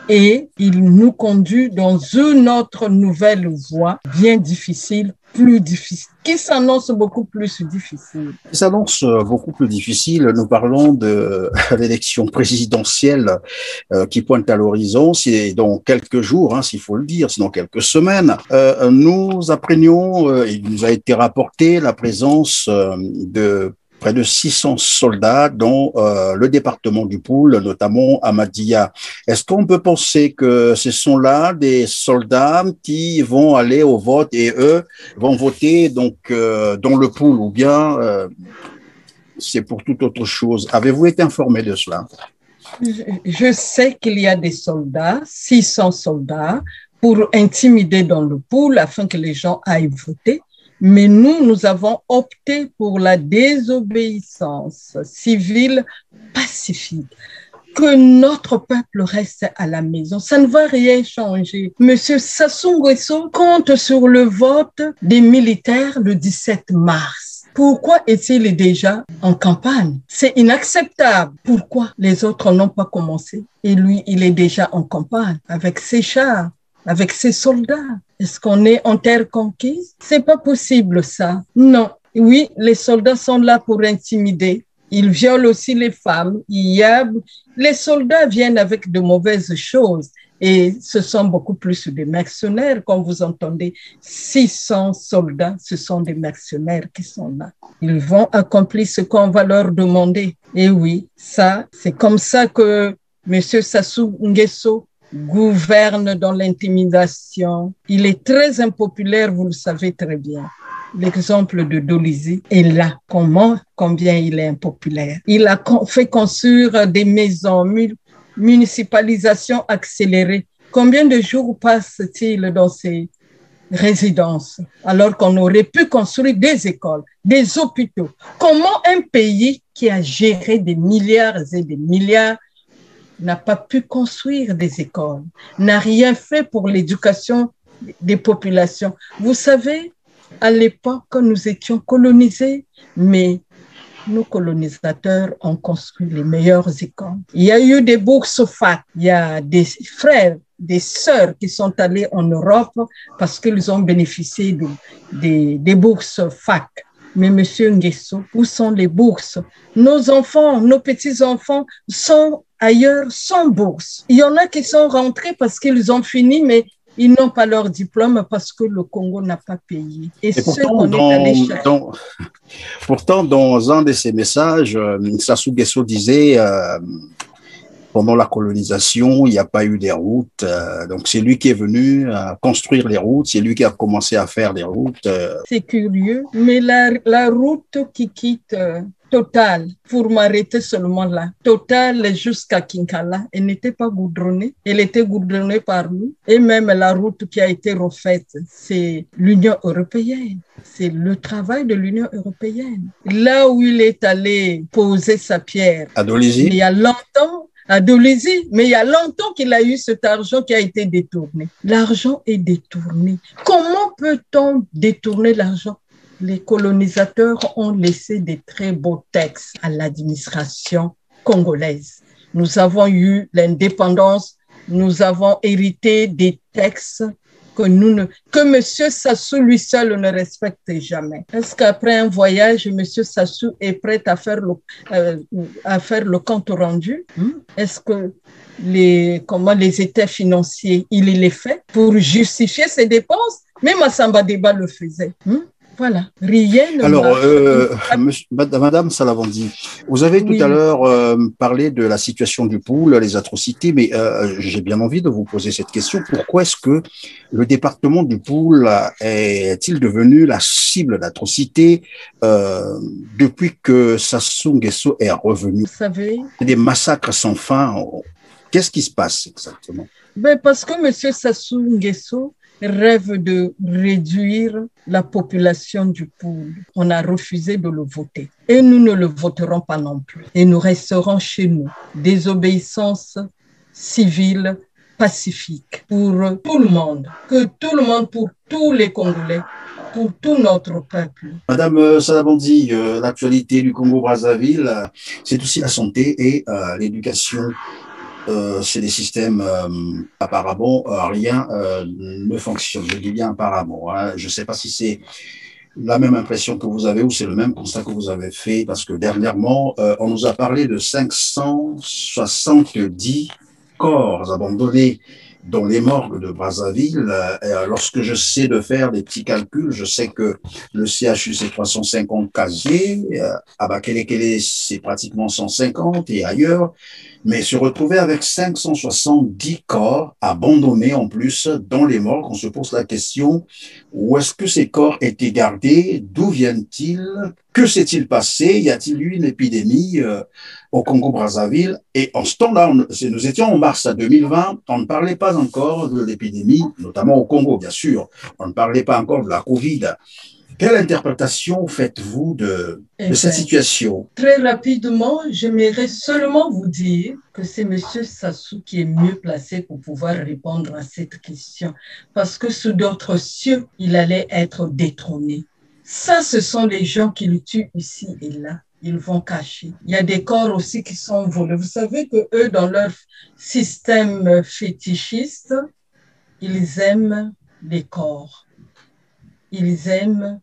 Et il nous conduit dans une autre nouvelle voie bien difficile, plus difficile, qui s'annonce beaucoup plus difficile. Qui s'annonce beaucoup plus difficile. Nous parlons de l'élection présidentielle qui pointe à l'horizon. C'est dans quelques jours, s'il faut le dire, c'est dans quelques semaines. Nous apprenions, il nous a été rapporté la présence de près de 600 soldats dans le département du Poul, notamment à Madia. Est-ce qu'on peut penser que ce sont là des soldats qui vont aller au vote et eux vont voter donc dans le Poul, ou bien c'est pour toute autre chose? Avez-vous été informé de cela? Je sais qu'il y a des soldats, 600 soldats, pour intimider dans le Poul afin que les gens aillent voter. Mais nous avons opté pour la désobéissance civile pacifique. Que notre peuple reste à la maison. Ça ne va rien changer. Monsieur Sassou Nguesso compte sur le vote des militaires le 17 mars. Pourquoi est-il déjà en campagne? C'est inacceptable. Pourquoi les autres n'ont pas commencé? Et lui, il est déjà en campagne avec ses chars, avec ses soldats. Est-ce qu'on est en terre conquise? C'est pas possible, ça. Non. Oui, les soldats sont là pour intimider. Ils violent aussi les femmes. Les soldats viennent avec de mauvaises choses. Et ce sont beaucoup plus des mercenaires. Quand vous entendez 600 soldats, ce sont des mercenaires qui sont là. Ils vont accomplir ce qu'on va leur demander. Et oui, ça, c'est comme ça que M. Sassou Nguesso gouverne dans l'intimidation. Il est très impopulaire, vous le savez très bien. L'exemple de Dolizy est là. Combien il est impopulaire. Il a fait construire des maisons, municipalisation accélérée. Combien de jours passe-t-il dans ces résidences alors qu'on aurait pu construire des écoles, des hôpitaux? Comment un pays qui a géré des milliards et des milliards n'a pas pu construire des écoles, n'a rien fait pour l'éducation des populations? Vous savez, à l'époque, nous étions colonisés, mais nos colonisateurs ont construit les meilleures écoles. Il y a eu des bourses fac, il y a des frères, des sœurs qui sont allés en Europe parce qu'ils ont bénéficié des bourses fac. Mais Monsieur Nguesso, où sont les bourses? Nos enfants, nos petits-enfants sont ailleurs sans bourse. Il y en a qui sont rentrés parce qu'ils ont fini, mais Ils n'ont pas leur diplôme parce que le Congo n'a pas payé. Et pourtant, dans un de ses messages, Sassou Nguesso disait pendant la colonisation, il n'y a pas eu des routes. Donc, c'est lui qui est venu construire les routes. C'est lui qui a commencé à faire des routes. C'est curieux, mais la route qui quitte Total, pour m'arrêter seulement là, Total jusqu'à Kinkala, elle n'était pas goudronnée. Elle était goudronnée par nous. Et même la route qui a été refaite, c'est l'Union européenne. C'est le travail de l'Union européenne. Là où il est allé poser sa pierre, à Dolisie, il y a longtemps, à Dolisie, mais il y a longtemps qu'il a eu cet argent qui a été détourné. L'argent est détourné. Comment peut-on détourner l'argent? Les colonisateurs ont laissé des très beaux textes à l'administration congolaise. Nous avons eu l'indépendance, nous avons hérité des textes que M. Sassou lui seul ne respecte jamais. Est-ce qu'après un voyage, M. Sassou est prêt à faire le compte rendu? Est-ce que les états financiers, il les fait pour justifier ses dépenses? Même Massamba Deba le faisait. Voilà, rien ne marche. Madame Salavandi, vous avez tout à l'heure parlé de la situation du pool, les atrocités, mais j'ai bien envie de vous poser cette question. Pourquoi est-ce que le département du pool est-il devenu la cible d'atrocités depuis que Sassou Nguesso est revenu? Vous savez, des massacres sans fin. Qu'est-ce qui se passe exactement? Parce que M. Sassou Nguesso rêve de réduire la population du pool. On a refusé de le voter. Et nous ne le voterons pas non plus. Et nous resterons chez nous. Désobéissance civile, pacifique pour tout le monde. Que tout le monde, pour tous les Congolais, pour tout notre peuple. Madame Salavandi, l'actualité du Congo-Brazzaville, c'est aussi la santé et l'éducation. C'est des systèmes, apparemment, rien ne fonctionne. Je dis bien apparemment. Hein. Je ne sais pas si c'est la même impression que vous avez ou c'est le même constat que vous avez fait, parce que dernièrement, on nous a parlé de 570 corps abandonnés dans les morgues de Brazzaville. Lorsque j'essaie de faire des petits calculs, je sais que le CHU, c'est 350 casiers, à Bakelekele, c'est pratiquement 150 et ailleurs. Mais se retrouver avec 570 corps abandonnés en plus dans les morgues, on se pose la question, où est-ce que ces corps étaient gardés? D'où viennent-ils? Que s'est-il passé? Y a-t-il eu une épidémie au Congo-Brazzaville? Et en ce temps-là, nous étions en mars 2020, on ne parlait pas encore de l'épidémie, notamment au Congo, bien sûr. On ne parlait pas encore de la Covid. Quelle interprétation faites-vous de cette situation? Très rapidement, j'aimerais seulement vous dire que c'est M. Sassou qui est mieux placé pour pouvoir répondre à cette question. Parce que sous d'autres cieux, il allait être détrôné. Ça, ce sont les gens qui le tuent ici et là. Ils vont cacher. Il y a des corps aussi qui sont volés. Vous savez que eux, dans leur système fétichiste, ils aiment les corps. Ils aiment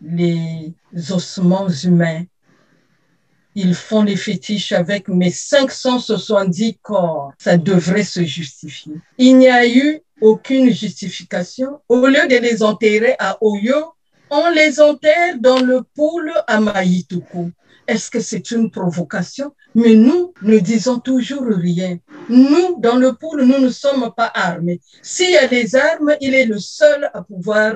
les ossements humains. Ils font les fétiches avec mes 570 corps. Ça devrait se justifier. Il n'y a eu aucune justification. Au lieu de les enterrer à Oyo, on les enterre dans le pool à Maïtoukou. Est-ce que c'est une provocation? Mais nous ne disons toujours rien. Nous, dans le pool, nous ne sommes pas armés. S'il y a des armes, il est le seul à pouvoir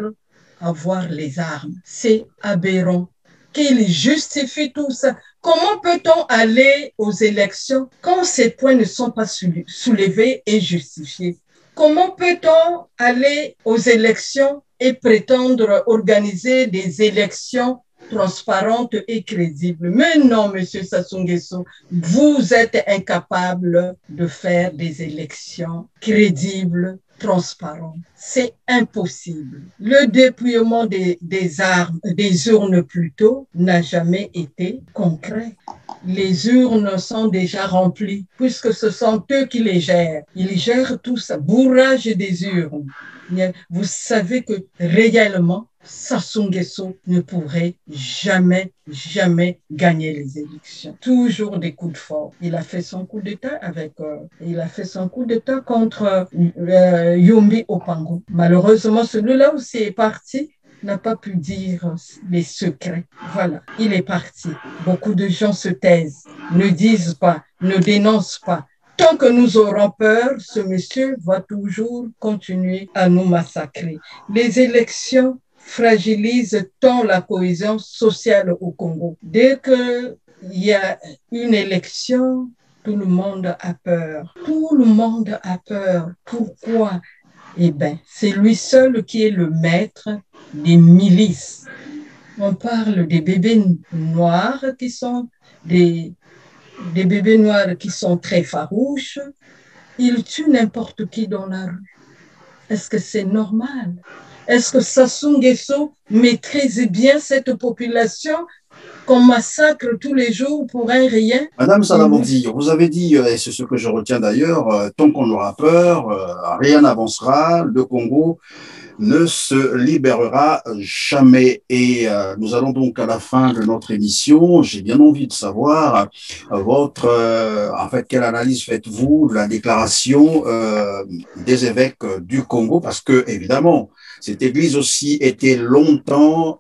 avoir les armes. C'est aberrant qu'il justifie tout ça. Comment peut-on aller aux élections quand ces points ne sont pas soulevés et justifiés? Comment peut-on aller aux élections et prétendre organiser des élections transparentes et crédibles? Mais non, M. Sassou Nguesso, vous êtes incapable de faire des élections crédibles, transparentes. C'est impossible. Le dépouillement des armes, des urnes plutôt, n'a jamais été concret. Les urnes sont déjà remplies, puisque ce sont eux qui les gèrent. Ils gèrent tout ça, bourrage des urnes. Vous savez que réellement, Sassou Nguesso ne pourrait jamais jamais gagné les élections. Toujours des coups de force. Il a fait son coup d'État contre Yombi Opango. Malheureusement, celui-là aussi est parti, n'a pas pu dire les secrets. Voilà, il est parti. Beaucoup de gens se taisent, ne disent pas, ne dénoncent pas. Tant que nous aurons peur, ce monsieur va toujours continuer à nous massacrer. Les élections fragilisent tant la cohésion sociale au Congo. Dès qu'il y a une élection, tout le monde a peur. Tout le monde a peur. Pourquoi? Eh bien, c'est lui seul qui est le maître des milices. On parle des bébés noirs qui sont des bébés noirs qui sont très farouches. Ils tuent n'importe qui dans la rue. Est-ce que c'est normal? Est-ce que Sassou Nguesso maîtrise bien cette population qu'on massacre tous les jours pour un rien? Madame Salamandi, vous avez dit, et c'est ce que je retiens d'ailleurs, tant qu'on aura peur, rien n'avancera, le Congo ne se libérera jamais. Et nous allons donc à la fin de notre émission. J'ai bien envie de savoir en fait, quelle analyse faites-vous de la déclaration des évêques du Congo, parce que évidemment, cette église aussi était longtemps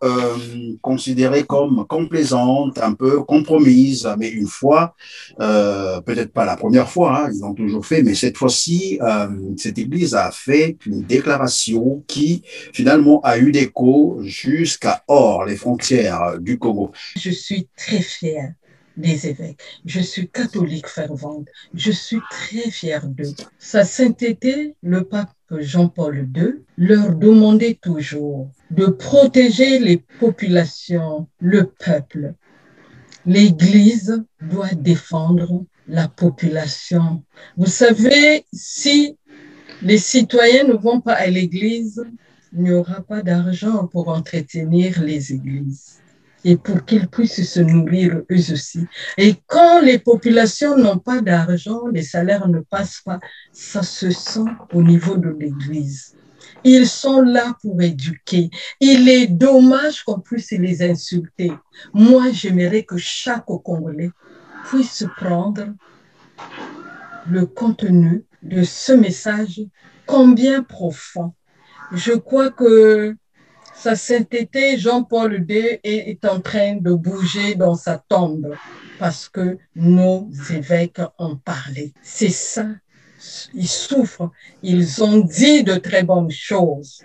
considérée comme complaisante, un peu compromise, mais une fois, peut-être pas la première fois, hein, ils l'ont toujours fait, mais cette fois-ci, cette église a fait une déclaration qui finalement a eu d'écho jusqu'à hors les frontières du Congo. Je suis très fière des évêques. Je suis catholique fervente. Je suis très fière d'eux. Sa sainteté, le pape Jean-Paul II, leur demandait toujours de protéger les populations, le peuple. L'Église doit défendre la population. Vous savez, si les citoyens ne vont pas à l'église, il n'y aura pas d'argent pour entretenir les églises et pour qu'ils puissent se nourrir eux aussi. Et quand les populations n'ont pas d'argent, les salaires ne passent pas, ça se sent au niveau de l'église. Ils sont là pour éduquer. Il est dommage qu'on puisse les insulter. Moi, j'aimerais que chaque Congolais puisse prendre le contenu de ce message, combien profond. Je crois que Sa Sainteté Jean-Paul II est en train de bouger dans sa tombe parce que nos évêques ont parlé. C'est ça. Ils souffrent. Ils ont dit de très bonnes choses.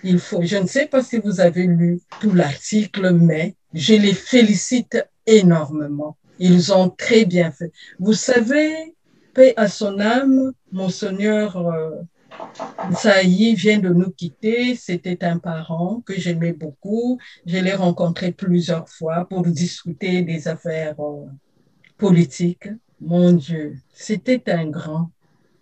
Je ne sais pas si vous avez lu tout l'article, mais je les félicite énormément. Ils ont très bien fait. Vous savez, paix à son âme, Monseigneur Saï vient de nous quitter. C'était un parent que j'aimais beaucoup. Je l'ai rencontré plusieurs fois pour discuter des affaires politiques. Mon Dieu, c'était un grand.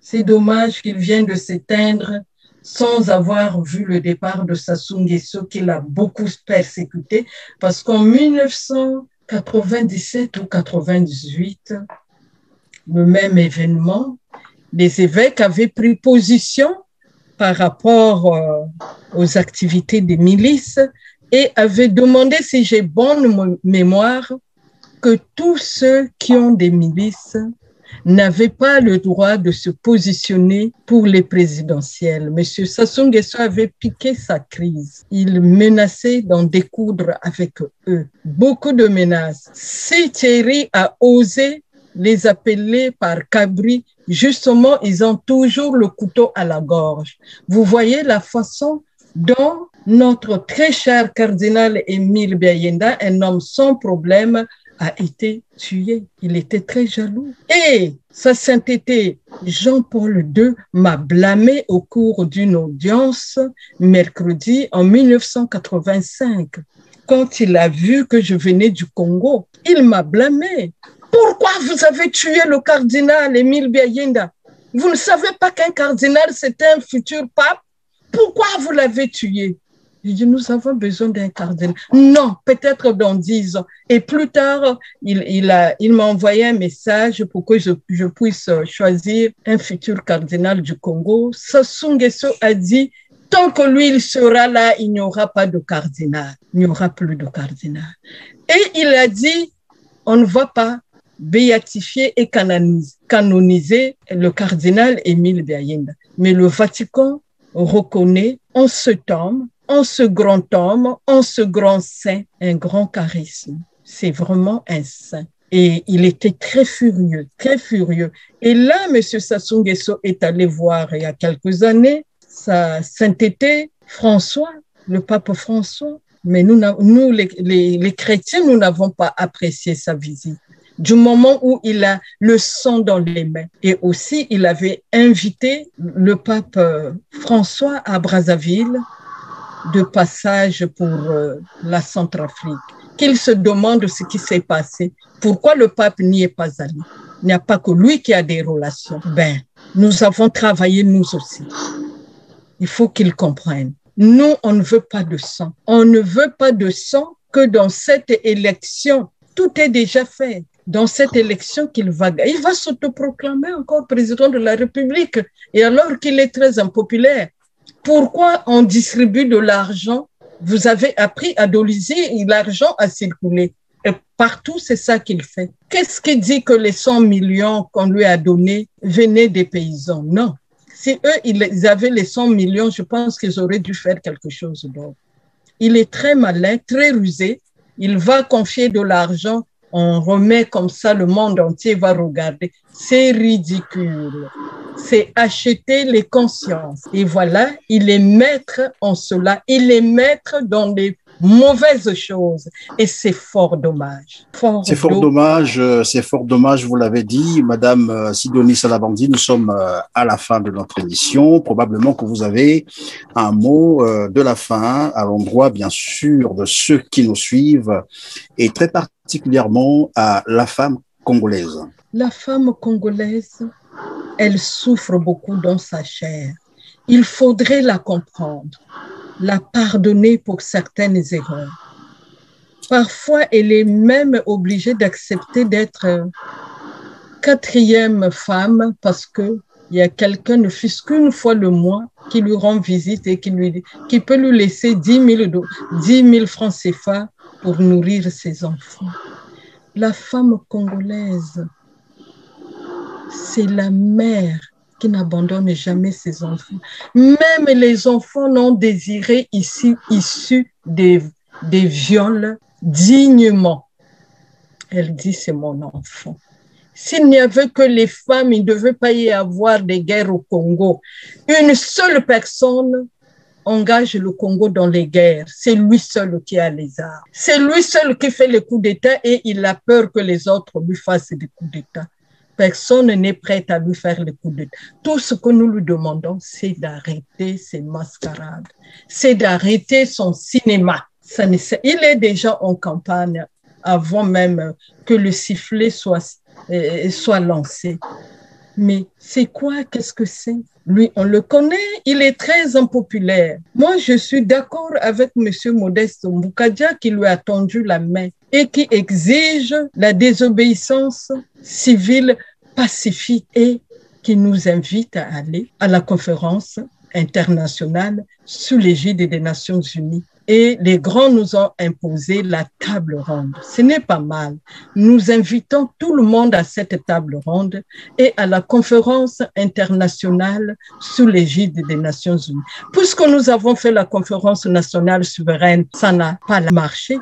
C'est dommage qu'il vienne de s'éteindre sans avoir vu le départ de Sassou Nguesso qui l'a beaucoup persécuté parce qu'en 1997 ou 98, le même événement, les évêques avaient pris position par rapport aux activités des milices et avaient demandé, si j'ai bonne mémoire, que tous ceux qui ont des milices n'avaient pas le droit de se positionner pour les présidentielles. Monsieur Sassou Nguesso avait piqué sa crise. Il menaçait d'en découdre avec eux. Beaucoup de menaces. Si Thierry a osé les appeler par cabri, justement, ils ont toujours le couteau à la gorge. Vous voyez la façon dont notre très cher cardinal Émile Biayenda, un homme sans problème, a été tué. Il était très jaloux. Et Sa Sainteté Jean-Paul II m'a blâmé au cours d'une audience mercredi en 1985. Quand il a vu que je venais du Congo, il m'a blâmé. Pourquoi vous avez tué le cardinal Émile Biayenda? Vous ne savez pas qu'un cardinal, c'est un futur pape? Pourquoi vous l'avez tué? J'ai dit, nous avons besoin d'un cardinal. Non, peut-être dans 10 ans. Et plus tard, il m'a envoyé un message pour que je puisse choisir un futur cardinal du Congo. Sassou Nguesso a dit, tant que lui, il sera là, il n'y aura pas de cardinal. Il n'y aura plus de cardinal. Et il a dit, on ne va pas béatifier et canoniser le cardinal Émile Biayenda. Mais le Vatican reconnaît en cet homme, en ce grand homme, en ce grand saint, un grand charisme. C'est vraiment un saint. Et il était très furieux, très furieux. Et là, M. Sassou Nguesso est allé voir il y a quelques années sa sainteté François, le pape François. Mais nous les chrétiens, nous n'avons pas apprécié sa visite. Du moment où il a le sang dans les mains. Et aussi, il avait invité le pape François à Brazzaville de passage pour la Centrafrique. Qu'il se demande ce qui s'est passé. Pourquoi le pape n'y est pas allé? Il n'y a pas que lui qui a des relations. Nous avons travaillé nous aussi. Il faut qu'ils comprennent. Nous, on ne veut pas de sang. On ne veut pas de sang que dans cette élection. Tout est déjà fait. Dans cette élection il va s'autoproclamer encore président de la République. Et alors qu'il est très impopulaire, pourquoi on distribue de l'argent? Vous avez appris à doliser, l'argent a circulé. Et partout, c'est ça qu'il fait. Qu'est-ce qui dit que les 100 millions qu'on lui a donnés venaient des paysans? Non. Si eux, ils avaient les 100 millions, je pense qu'ils auraient dû faire quelque chose d'autre. Il est très malin, très rusé. Il va confier de l'argent. On remet comme ça, le monde entier va regarder. C'est ridicule. C'est acheter les consciences. Et voilà, il est maître en cela. Il est maître dans les mauvaises choses. Et c'est fort dommage. C'est fort dommage, vous l'avez dit. Madame Sidonie Salabandi, nous sommes à la fin de notre émission. Probablement que vous avez un mot de la fin à l'endroit, bien sûr, de ceux qui nous suivent et très particulièrement à la femme congolaise. La femme congolaise, elle souffre beaucoup dans sa chair. Il faudrait la comprendre, la pardonner pour certaines erreurs. Parfois, elle est même obligée d'accepter d'être quatrième femme parce qu'il y a quelqu'un, ne fût-ce qu'une fois le mois, qui lui rend visite et qui peut lui laisser 10 000 francs CFA pour nourrir ses enfants. La femme congolaise, c'est la mère qui n'abandonne jamais ses enfants. Même les enfants non désirés issus des viols dignement. Elle dit, c'est mon enfant. S'il n'y avait que les femmes, il ne devait pas y avoir de guerres au Congo. Une seule personne engage le Congo dans les guerres. C'est lui seul qui a les armes. C'est lui seul qui fait les coups d'État et il a peur que les autres lui fassent des coups d'État. Personne n'est prêt à lui faire les coups d'État. Tout ce que nous lui demandons, c'est d'arrêter ses mascarades. C'est d'arrêter son cinéma. Il est déjà en campagne avant même que le sifflet soit lancé. Mais c'est quoi? Qu'est-ce que c'est? Lui, on le connaît, il est très impopulaire. Moi, je suis d'accord avec M. Modeste Mboukadia qui lui a tendu la main et qui exige la désobéissance civile pacifique et qui nous invite à aller à la conférence internationale sous l'égide des Nations Unies. Et les grands nous ont imposé la table ronde. Ce n'est pas mal. Nous invitons tout le monde à cette table ronde et à la conférence internationale sous l'égide des Nations Unies. Puisque nous avons fait la conférence nationale souveraine, ça n'a pas marché.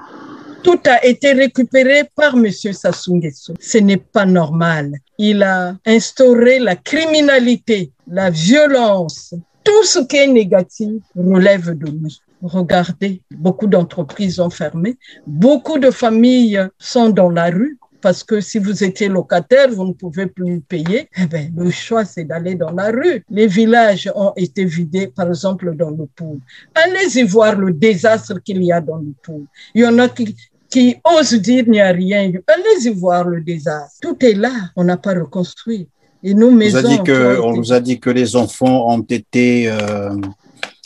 Tout a été récupéré par M. Sassou Nguesso. Ce n'est pas normal. Il a instauré la criminalité, la violence. Tout ce qui est négatif relève de lui. Regardez, beaucoup d'entreprises ont fermé. Beaucoup de familles sont dans la rue parce que si vous étiez locataire, vous ne pouvez plus payer. Eh bien, le choix, c'est d'aller dans la rue. Les villages ont été vidés, par exemple, dans le Poul. Allez-y voir le désastre qu'il y a dans le Poul. Il y en a qui osent dire qu'il n'y a rien. Allez-y voir le désastre. Tout est là. On n'a pas reconstruit. Et nos maisons... On nous a dit que les enfants ont été...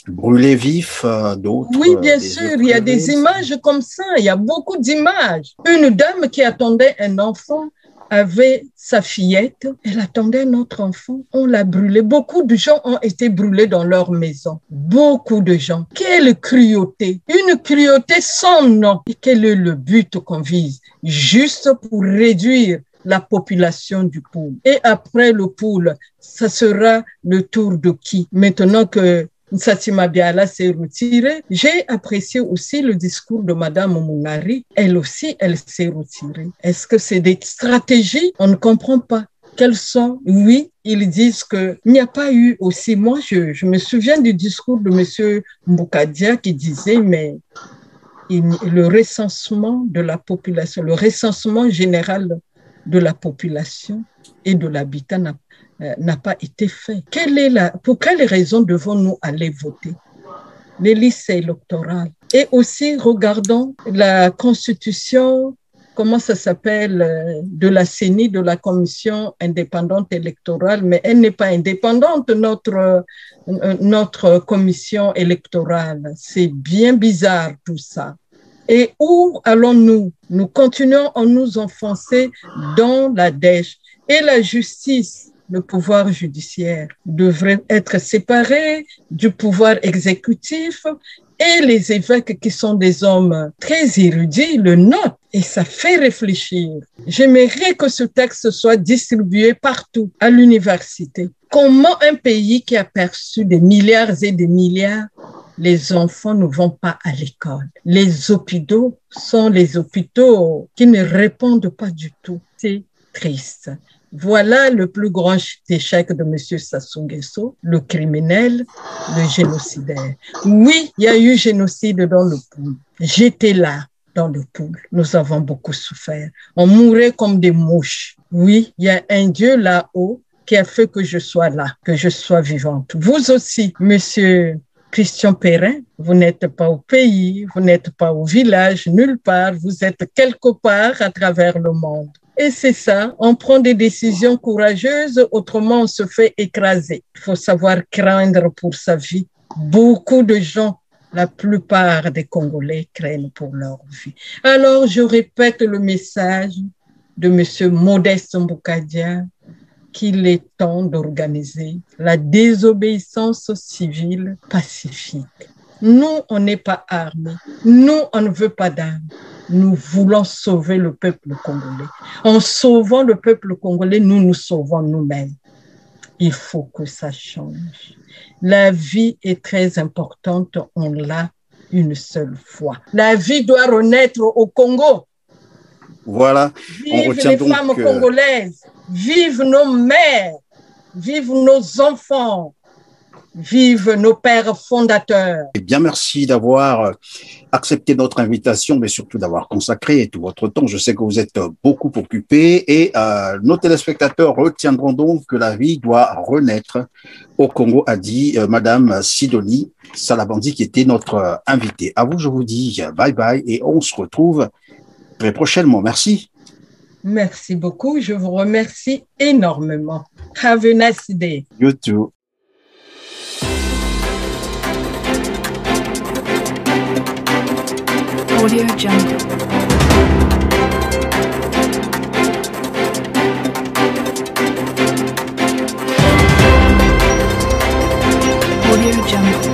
brûlés vifs, d'autres. Oui, bien sûr, il y a des images comme ça, il y a beaucoup d'images. Une dame qui attendait un enfant avait sa fillette, elle attendait notre enfant, on l'a brûlé. Beaucoup de gens ont été brûlés dans leur maison. Beaucoup de gens. Quelle cruauté! Une cruauté sans nom. Et quel est le but qu'on vise? Juste pour réduire la population du pôle. Et après le pôle, ça sera le tour de qui? Maintenant que Nsati Mabiala s'est retirée, j'ai apprécié aussi le discours de Madame Mounari. Elle aussi, elle s'est retirée. Est-ce que c'est des stratégies? On ne comprend pas. Quelles sont? Oui, ils disent qu'il n'y a pas eu aussi. Moi, je me souviens du discours de Monsieur Mboukadia qui disait, mais le recensement de la population, le recensement général de la population et de l'habitat n'a pas été fait. Pour quelles raisons devons-nous aller voter? Les listes électorales. Et aussi, regardons la constitution, comment ça s'appelle, de la CENI, de la Commission indépendante électorale, mais elle n'est pas indépendante, notre commission électorale. C'est bien bizarre tout ça. Et où allons-nous? Nous continuons à nous enfoncer dans la dèche. Et la justice, le pouvoir judiciaire devrait être séparé du pouvoir exécutif, et les évêques qui sont des hommes très érudits le notent et ça fait réfléchir. J'aimerais que ce texte soit distribué partout à l'université. Comment un pays qui a perçu des milliards et des milliards, les enfants ne vont pas à l'école? Les hôpitaux sont les hôpitaux qui ne répondent pas du tout. C'est triste. Voilà le plus grand échec de M. Sassou Nguesso, le criminel, le génocidaire. Oui, il y a eu génocide dans le Poul. J'étais là dans le Poul. Nous avons beaucoup souffert. On mourait comme des mouches. Oui, il y a un Dieu là-haut qui a fait que je sois là, que je sois vivante. Vous aussi, Monsieur Christian Perrin, vous n'êtes pas au pays, vous n'êtes pas au village, nulle part. Vous êtes quelque part à travers le monde. Et c'est ça, on prend des décisions courageuses, autrement on se fait écraser. Il faut savoir craindre pour sa vie. Beaucoup de gens, la plupart des Congolais craignent pour leur vie. Alors je répète le message de M. Modeste Mboukadia, qu'il est temps d'organiser la désobéissance civile pacifique. Nous, on n'est pas armés. Nous, on ne veut pas d'armes. Nous voulons sauver le peuple congolais. En sauvant le peuple congolais, nous nous sauvons nous-mêmes. Il faut que ça change. La vie est très importante, on l'a une seule fois. La vie doit renaître au Congo. Voilà. Vive les femmes congolaises, vive nos mères, vive nos enfants. Vive nos pères fondateurs. Eh bien, merci d'avoir accepté notre invitation, mais surtout d'avoir consacré tout votre temps. Je sais que vous êtes beaucoup occupés et nos téléspectateurs retiendront donc que la vie doit renaître au Congo, a dit Madame Sidoli Salabandi, qui était notre invitée. À vous, je vous dis bye bye et on se retrouve très prochainement. Merci. Merci beaucoup. Je vous remercie énormément. Have a nice day. You too. Audio Jungle. Audio Jungle.